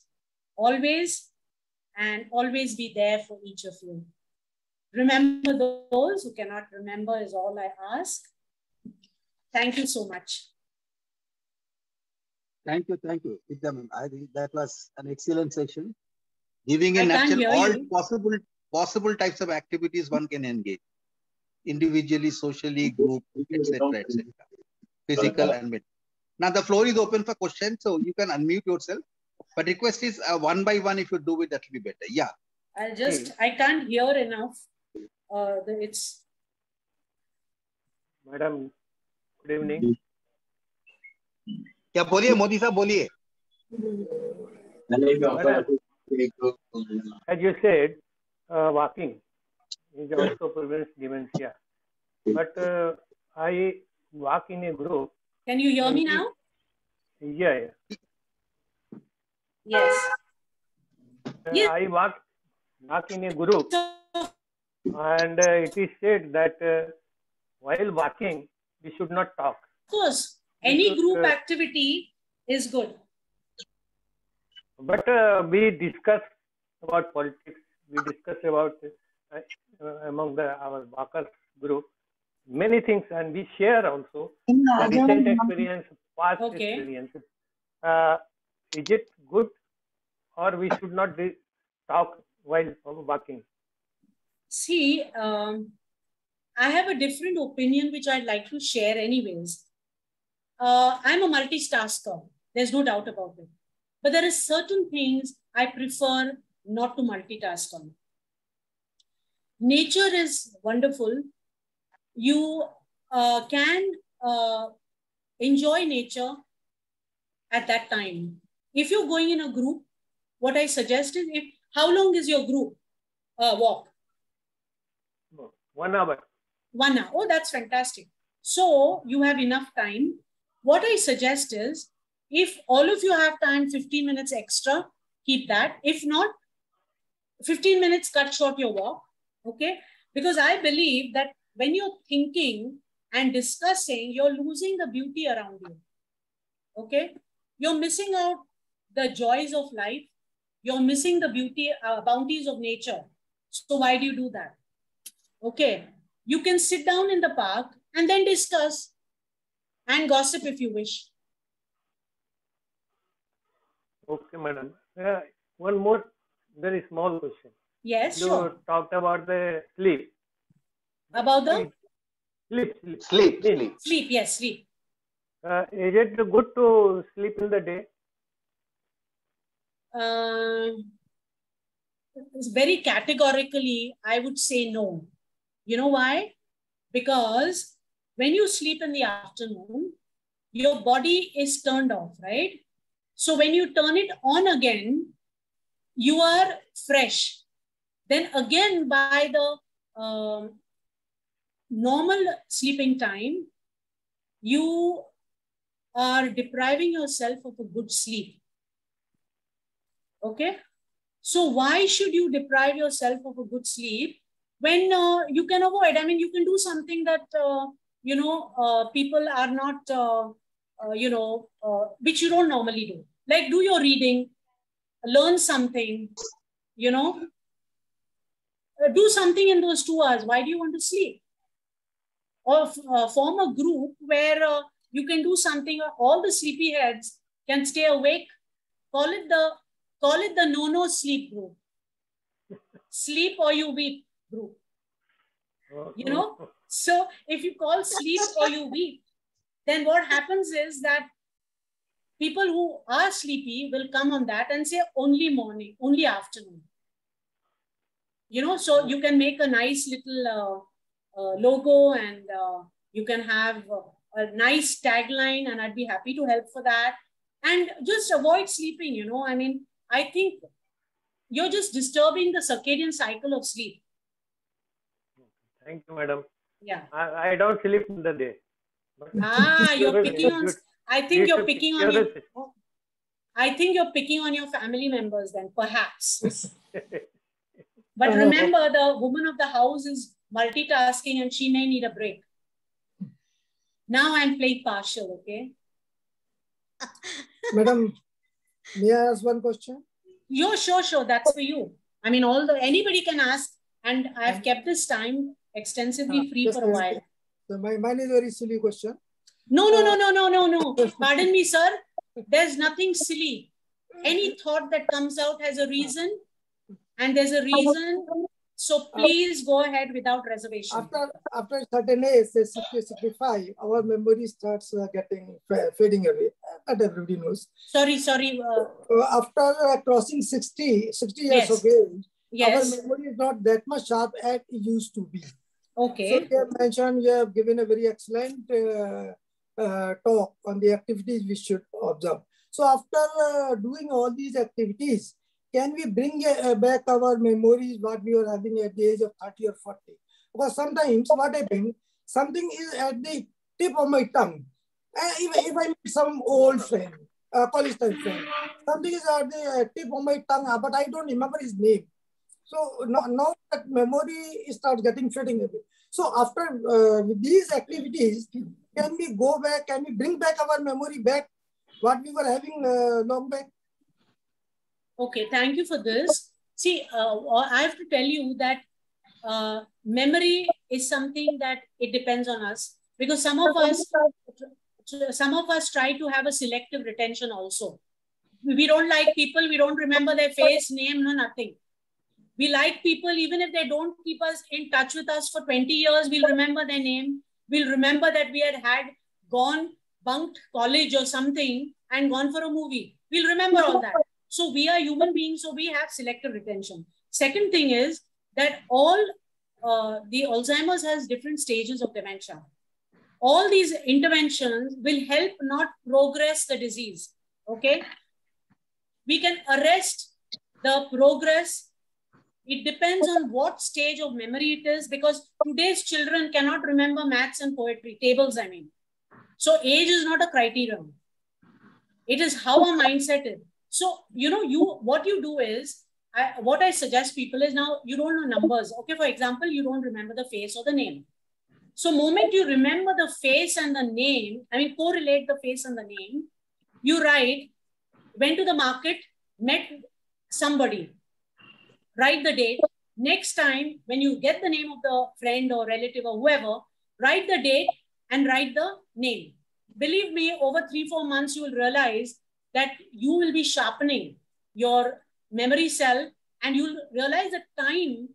always, and always be there for each of you. Remember those who cannot remember is all I ask. Thank you so much. Thank you. Vidya ma'am, I think that was an excellent session. Giving I in can't nutshell hear all you. possible types of activities one can engage. Individually, socially, group, etc., etc. Physical and mental. Now the floor is open for questions, so you can unmute yourself. But request is one by one. If you do it, that will be better. Yeah. I can't hear enough. It's. Madam, good evening. क्या बोलिए मोदी साहब बोलिए. As you said, walking is also prevents dementia. But I walk in a group. Can you hear me now? Yeah. Yes. I walk in a group, and it is said that while walking, we should not talk. Of course, any group activity is good. But we discuss about politics. We discuss about among our walkers group many things, and we share also the recent experience, past experience. Is it good, or we should not talk while walking? See, I have a different opinion which I'd like to share anyways. I'm a multitasker. There's no doubt about it. But there are certain things I prefer not to multitask on. Nature is wonderful. You can enjoy nature at that time. If you're going in a group, what I suggest is, how long is your group walk? 1 hour. 1 hour. Oh, that's fantastic. So you have enough time. What I suggest is, if all of you have time, 15 minutes extra, keep that. If not, 15 minutes, cut short your walk. Okay? Because I believe that when you're thinking and discussing, you're losing the beauty around you. Okay? You're missing out the joys of life. You're missing the beauty, bounties of nature. So why do you do that? Okay? You can sit down in the park and then discuss and gossip if you wish. Okay, madam. One more very small question. Yes, you sure. Talked about the sleep. About the? Sleep, yes, sleep. Is it good to sleep in the day? Very categorically, I would say no. You know why? Because when you sleep in the afternoon, your body is turned off, right? So when you turn it on again, you are fresh. Then again, by the normal sleeping time, you are depriving yourself of a good sleep. Okay? So why should you deprive yourself of a good sleep when you can avoid? I mean, you can do something that, people are not, which you don't normally do. Like do your reading, learn something, do something in those 2 hours. Why do you want to sleep? Or form a group where you can do something. All the sleepyheads can stay awake. Call it the no sleep group. Sleep or you weep group. So if you call sleep or you weep, then what happens is that people who are sleepy will come on that and say only morning, only afternoon. So you can make a nice little logo, and you can have a nice tagline, and I'd be happy to help for that. And just avoid sleeping, I mean, I think you're just disturbing the circadian cycle of sleep. Thank you, madam. Yeah. I don't sleep in the day. You're picking on, I think you're picking on your, I think you're picking on your family members then, perhaps. But remember, the woman of the house is multitasking and she may need a break. Now I'm playing partial, okay? Madam, may I ask one question? Sure. That's for you. I mean, anybody can ask, and I've kept this time extensively free for a while. So mine is a very silly question. No. Pardon me, sir. There's nothing silly. Any thought that comes out has a reason, and there's a reason. So please go ahead without reservation. After a certain age, say 60, 65, our memory starts getting fading away. That everybody knows. Sorry. After crossing 60 years Yes. of age, Yes. our memory is not that much sharp as it used to be. Okay. So you have mentioned, you have given a very excellent talk on the activities we should observe. So after doing all these activities, can we bring back our memories, what we were having at the age of 30 or 40? Because sometimes what happens, something is at the tip of my tongue. If I meet some old friend, college time friend, something is at the tip of my tongue, but I don't remember his name. So now that memory starts getting fading away. So after these activities, can we go back, can we bring back our memory back, what we were having long back? Okay, thank you for this. See, I have to tell you that memory is something that it depends on us, because some of us try to have a selective retention also. We don't like people, we don't remember their face, name, no nothing. We like people, even if they don't keep us in touch with us for 20 years, we'll remember their name. We'll remember that we had bunked college or something and gone for a movie. We'll remember all that. So we are human beings, so we have selective retention. Second thing is that all the Alzheimer's has different stages of dementia. All these interventions will help not progress the disease, okay? We can arrest the progress. It depends on what stage of memory it is, because today's children cannot remember maths and poetry, tables, I mean. So age is not a criterion. It is how our mindset is. So, what you do is, what I suggest people is, now you don't know numbers. Okay, for example, you don't remember the face or the name. So moment you remember the face and the name, I mean, correlate the face and the name, you write, went to the market, met somebody, write the date. Next time, when you get the name of the friend or relative or whoever, write the date and write the name. Believe me, over 3-4 months, you will realize that you will be sharpening your memory cell, and you'll realize that time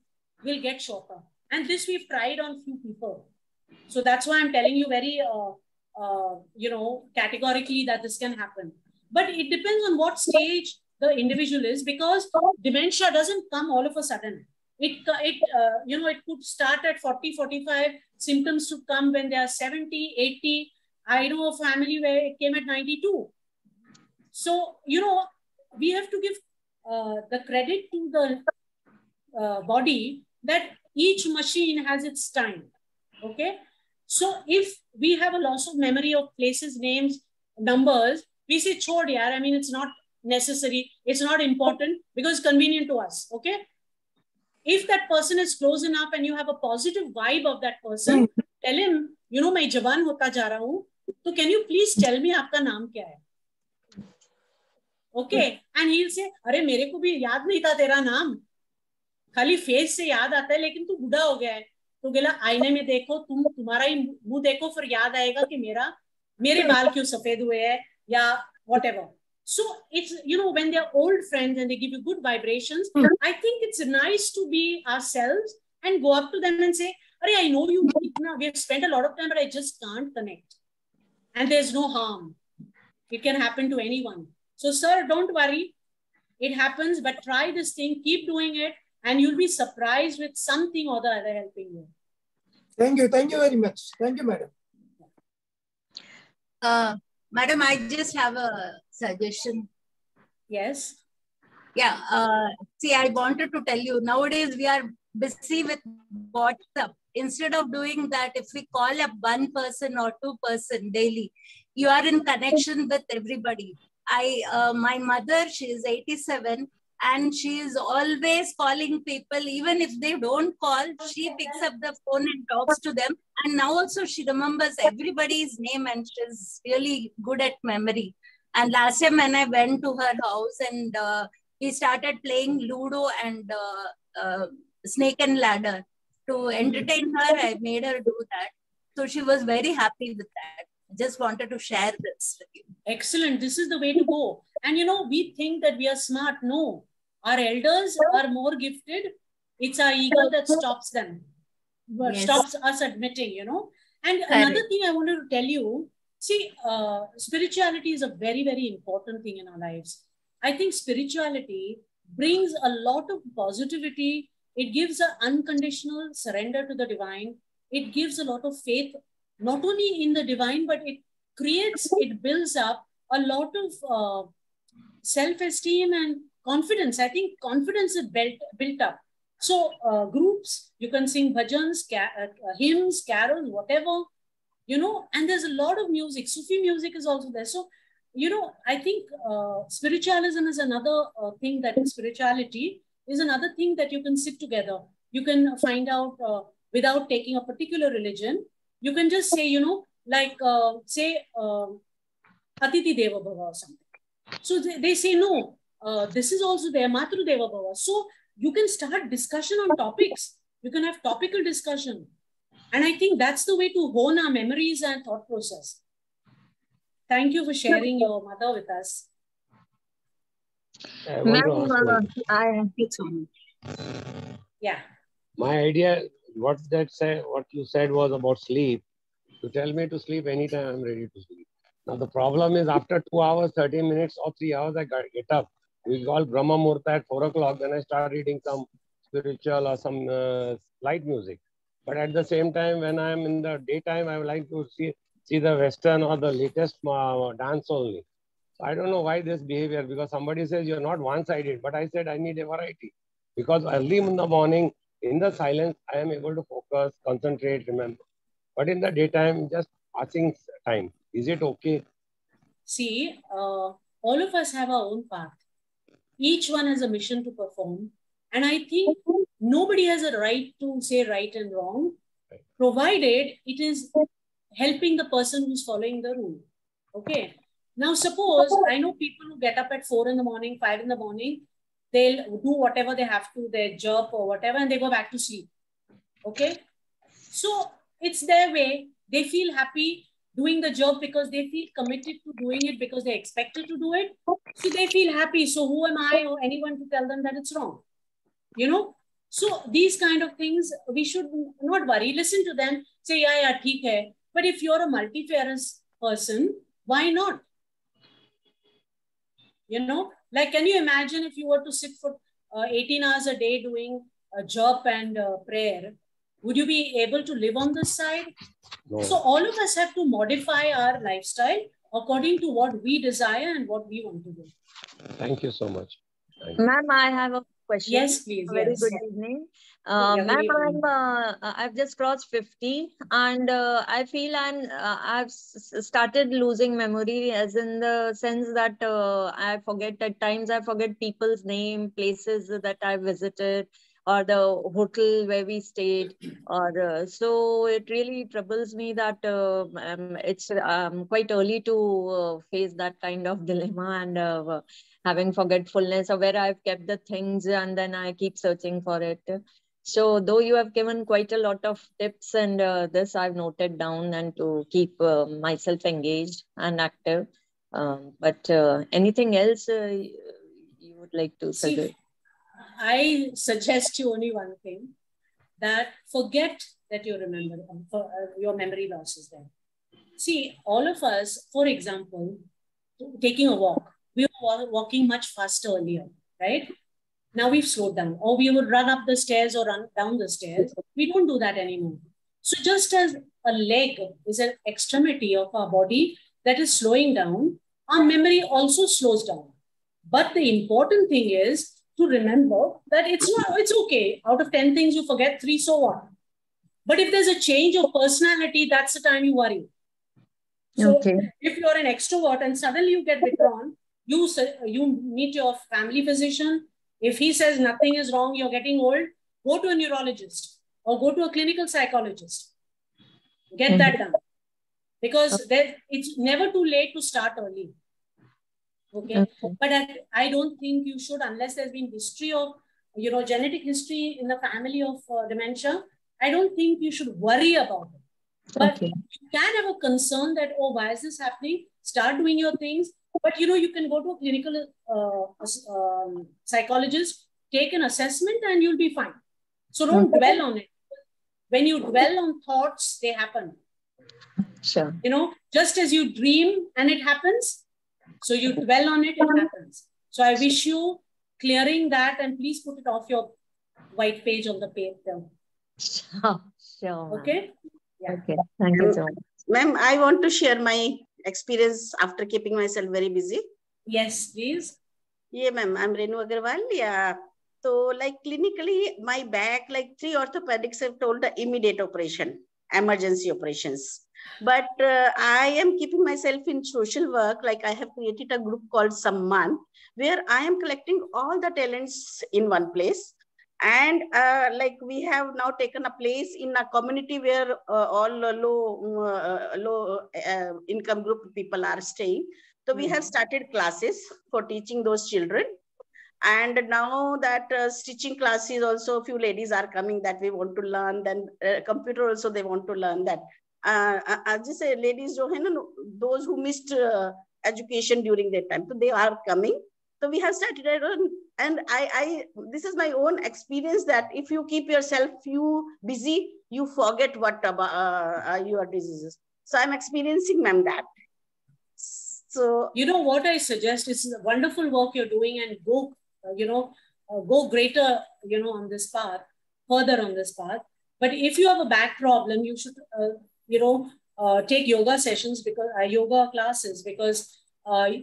will get shorter. And this we've tried on few people. So that's why I'm telling you very, categorically that this can happen. But it depends on what stage the individual is, because dementia doesn't come all of a sudden. It could start at 40, 45, symptoms to come when they are 70, 80. I know a family where it came at 92. So, we have to give the credit to the body that each machine has its time, okay? So if we have a loss of memory of places, names, numbers, we say, chhod yaar, I mean, it's not necessary, it's not important, because it's convenient to us, okay? If that person is close enough and you have a positive vibe of that person, tell him, मैं जवान होता जा रहा हूँ, तो can you please tell me आपका नाम क्या है? Okay, and he'll say, अरे मेरे को भी याद नहीं था तेरा नाम, खाली फेस से याद आता है, लेकिन तू बूढ़ा हो गया है, तो गेला आईने में देखो, तुम्हारा ही मुंह देखो, फिर याद आएगा कि मेरे बाल क्यों सफेद हुए हैं, या whatever. So it's, when they're old friends and they give you good vibrations, I think it's nice to be ourselves and go up to them and say, Arey, I know you, we have spent a lot of time, but I just can't connect. And there's no harm. It can happen to anyone. So sir, don't worry. It happens, but try this thing, keep doing it, and you'll be surprised with something or the other helping you. Thank you very much. Thank you, madam. Madam, I just have a suggestion. Yes. Yeah. See, I wanted to tell you, nowadays we are busy with WhatsApp. Instead of doing that, if we call up one person or two person daily, you are in connection with everybody. My mother, she is 87, and she is always calling people. Even if they don't call, she picks up the phone and talks to them. And now also she remembers everybody's name, and she's really good at memory. And last time when I went to her house, and we started playing Ludo and Snake and Ladder. To entertain her, I made her do that. So she was very happy with that. Just wanted to share this with you. Excellent. This is the way to go. And we think that we are smart. No, our elders are more gifted. It's our ego that stops them, stops us admitting, And another thing I wanted to tell you, see, spirituality is a very, very important thing in our lives. I think spirituality brings a lot of positivity. It gives an unconditional surrender to the divine. It gives a lot of faith, not only in the divine, but it builds up a lot of self-esteem and confidence. I think confidence is built up. So groups, you can sing bhajans, hymns, carols, whatever, and there's a lot of music. Sufi music is also there. So, I think spiritualism is another thing spirituality is another thing that you can sit together. You can find out without taking a particular religion. You can just say, say Atiti Deva Bhava or something. So they say, no, this is also there, Matru Deva Bhava. So you can start discussion on topics. You can have topical discussion. And I think that's the way to hone our memories and thought process. Thank you for sharing your mother with us. Yeah. My idea, what you said was about sleep. You tell me to sleep anytime, I'm ready to sleep. Now the problem is after 2 hours, 30 minutes or 3 hours, I get up. We call Brahma Murta at 4 o'clock. Then I start reading some spiritual or some light music. But at the same time, when I'm in the daytime, I would like to see the Western or the latest dance only. So I don't know why this behavior, because somebody says you're not one-sided, but I said I need a variety. Because early in the morning, in the silence, I am able to focus, concentrate, remember. But in the daytime, just passing time. Is it okay? See, all of us have our own path. Each one has a mission to perform. And I think nobody has a right to say right and wrong, provided it is helping the person who's following the rule. Okay. Now, suppose I know people who get up at 4 in the morning, 5 in the morning, they'll do whatever they have to, their job or whatever, and they go back to sleep. Okay. So it's their way. They feel happy doing the job because they feel committed to doing it because they're expected to do it. So they feel happy. So who am I or anyone to tell them that it's wrong? So these kind of things, we should not worry. Listen to them, say, yeah, theek hai. But if you're a multifarious person, why not? Like, can you imagine if you were to sit for 18 hours a day doing a job and prayer? Would you be able to live on this side? No. So all of us have to modify our lifestyle according to what we desire and what we want to do. Thank you so much. Ma'am, I have a question. Yes, please. Very good evening. Ma'am, I've just crossed 50 and I feel I've started losing memory, as in the sense that I forget people's name, places that I visited, or the hotel where we stayed, or so it really troubles me that it's quite early to face that kind of dilemma and having forgetfulness of where I've kept the things, and then I keep searching for it. So though you have given quite a lot of tips, and this I've noted down and to keep myself engaged and active. But anything else you would like to suggest? I suggest you only one thing, that forget that you remember, your memory loss is there. See, all of us, for example, taking a walk, we were walking much faster earlier, right? Now we've slowed down, or we would run up the stairs or run down the stairs. We don't do that anymore. So just as a leg is an extremity of our body that is slowing down, our memory also slows down. But the important thing is to remember that it's okay. Out of 10 things you forget 3, so what? But if there's a change of personality, that's the time you worry. So if you're an extrovert and suddenly you get withdrawn, you meet your family physician. If he says nothing is wrong, you're getting old, go to a neurologist or go to a clinical psychologist. Get that done. Because it's never too late to start early. Okay. But I don't think you should, unless there's been history of, genetic history in the family of dementia, I don't think you should worry about it. But you can have a concern that, oh, why is this happening? Start doing your things. But you can go to a clinical psychologist, take an assessment, and you'll be fine. So don't dwell on it. When you dwell on thoughts, they happen. Sure. Just as you dream and it happens, so you dwell on it, it happens. So I wish you clearing that, and please put it off your white page on the paper. Sure. Okay? Yeah. Okay. Thank you so much. Ma'am, I want to share my experience after keeping myself very busy. Yes, please. Yeah, ma'am. I'm Renu Agarwal. Yeah. So, like clinically, my back, like 3 orthopedics have told the immediate operation, emergency operations. But I am keeping myself in social work. Like I have created a group called Samman, where I am collecting all the talents in one place. And like we have now taken a place in a community where all low income group people are staying. So we have started classes for teaching those children. And now that stitching classes also, a few ladies are coming that we want to learn. Then computer also they want to learn that. Just say ladies, those who missed education during that time, so they are coming. So we have started, and this is my own experience that if you keep yourself busy, you forget what about your diseases. So I'm experiencing, ma'am, that. So what I suggest is wonderful work you're doing, and go, go greater, on this path, further on this path. But if you have a back problem, you should, take yoga sessions, because yoga classes, because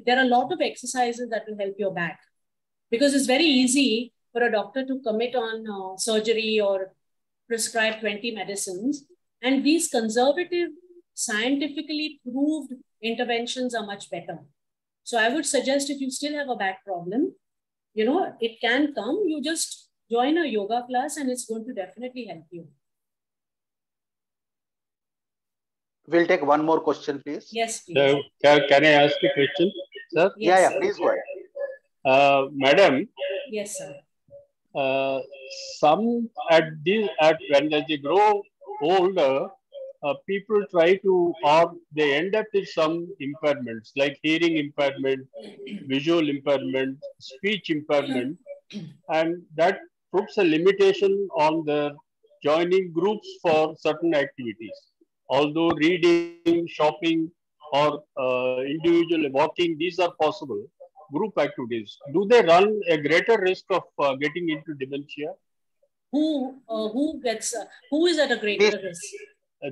there are a lot of exercises that will help your back. Because it's very easy for a doctor to commit on surgery or prescribe 20 medicines. And these conservative, scientifically proved interventions are much better. So I would suggest, if you still have a back problem, it can come. You just join a yoga class and it's going to definitely help you. We'll take one more question, please. Yes, please. So, can I ask a question, sir? Yes, yeah, sir. please go ahead. Madam. Yes, sir. Some when they grow older, people try to, or they end up with some impairments like hearing impairment, visual impairment, speech impairment, and that puts a limitation on their joining groups for certain activities. Although reading, shopping, or individual walking, these are possible group activities. Do they run a greater risk of getting into dementia? Who is at a greater risk?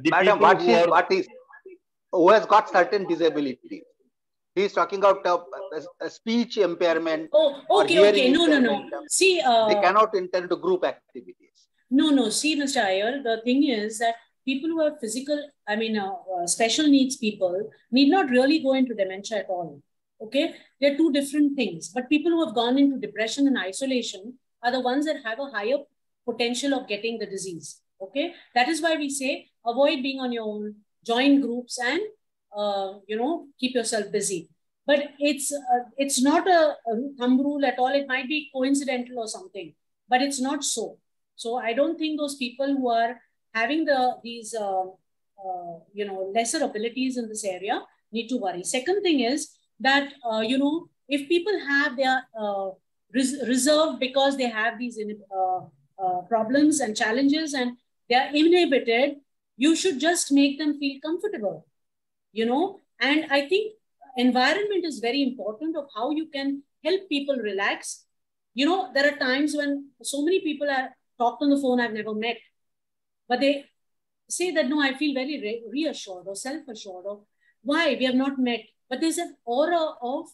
Madam, who has got certain disability? He is talking about a speech impairment. Oh, okay. No. See, they cannot enter into group activities. No. See, Mr. Iyer, the thing is that people who have special needs people need not really go into dementia at all. Okay, they're two different things. But people who have gone into depression and isolation are the ones that have a higher potential of getting the disease. Okay, that is why we say avoid being on your own, join groups, and keep yourself busy. But it's not a thumb rule at all. It might be coincidental or something, but it's not so. So I don't think those people who are having these lesser abilities in this area need to worry. Second thing is that if people have their reserved because they have these problems and challenges and they are inhibited, you should just make them feel comfortable, and I think environment is very important of how you can help people relax. There are times when so many people are talked on the phone I've never met, but they say that, no, I feel very reassured or self-assured, or why we have not met, but there's an aura of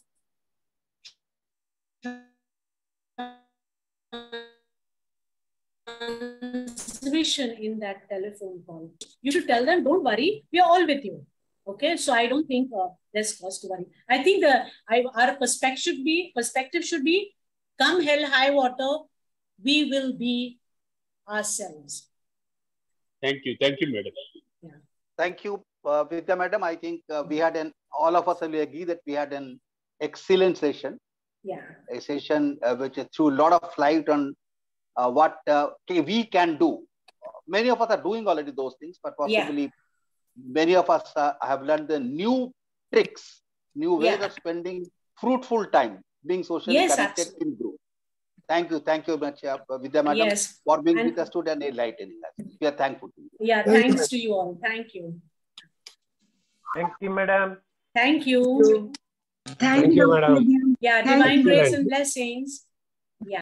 transmission in that telephone call. You should tell them, don't worry, we are all with you. Okay, so I don't think there's cause to worry. I think our perspective should be, come hell high water, we will be ourselves. Thank you, madam. Yeah. Thank you, Vidya, madam. I think we had all of us will agree that we had an excellent session. Yeah. A session which threw a lot of light on what we can do. Many of us are doing already those things, but possibly many of us have learned the new tricks, new ways of spending fruitful time, being socially connected in group. Thank you very much, Vidya Madam, for being with us today and enlightening us. We are thankful to you. Yeah, thanks to you all. Thank you. Thank you, Madam. Thank you. Thank you, Madam. Yeah, divine grace and blessings.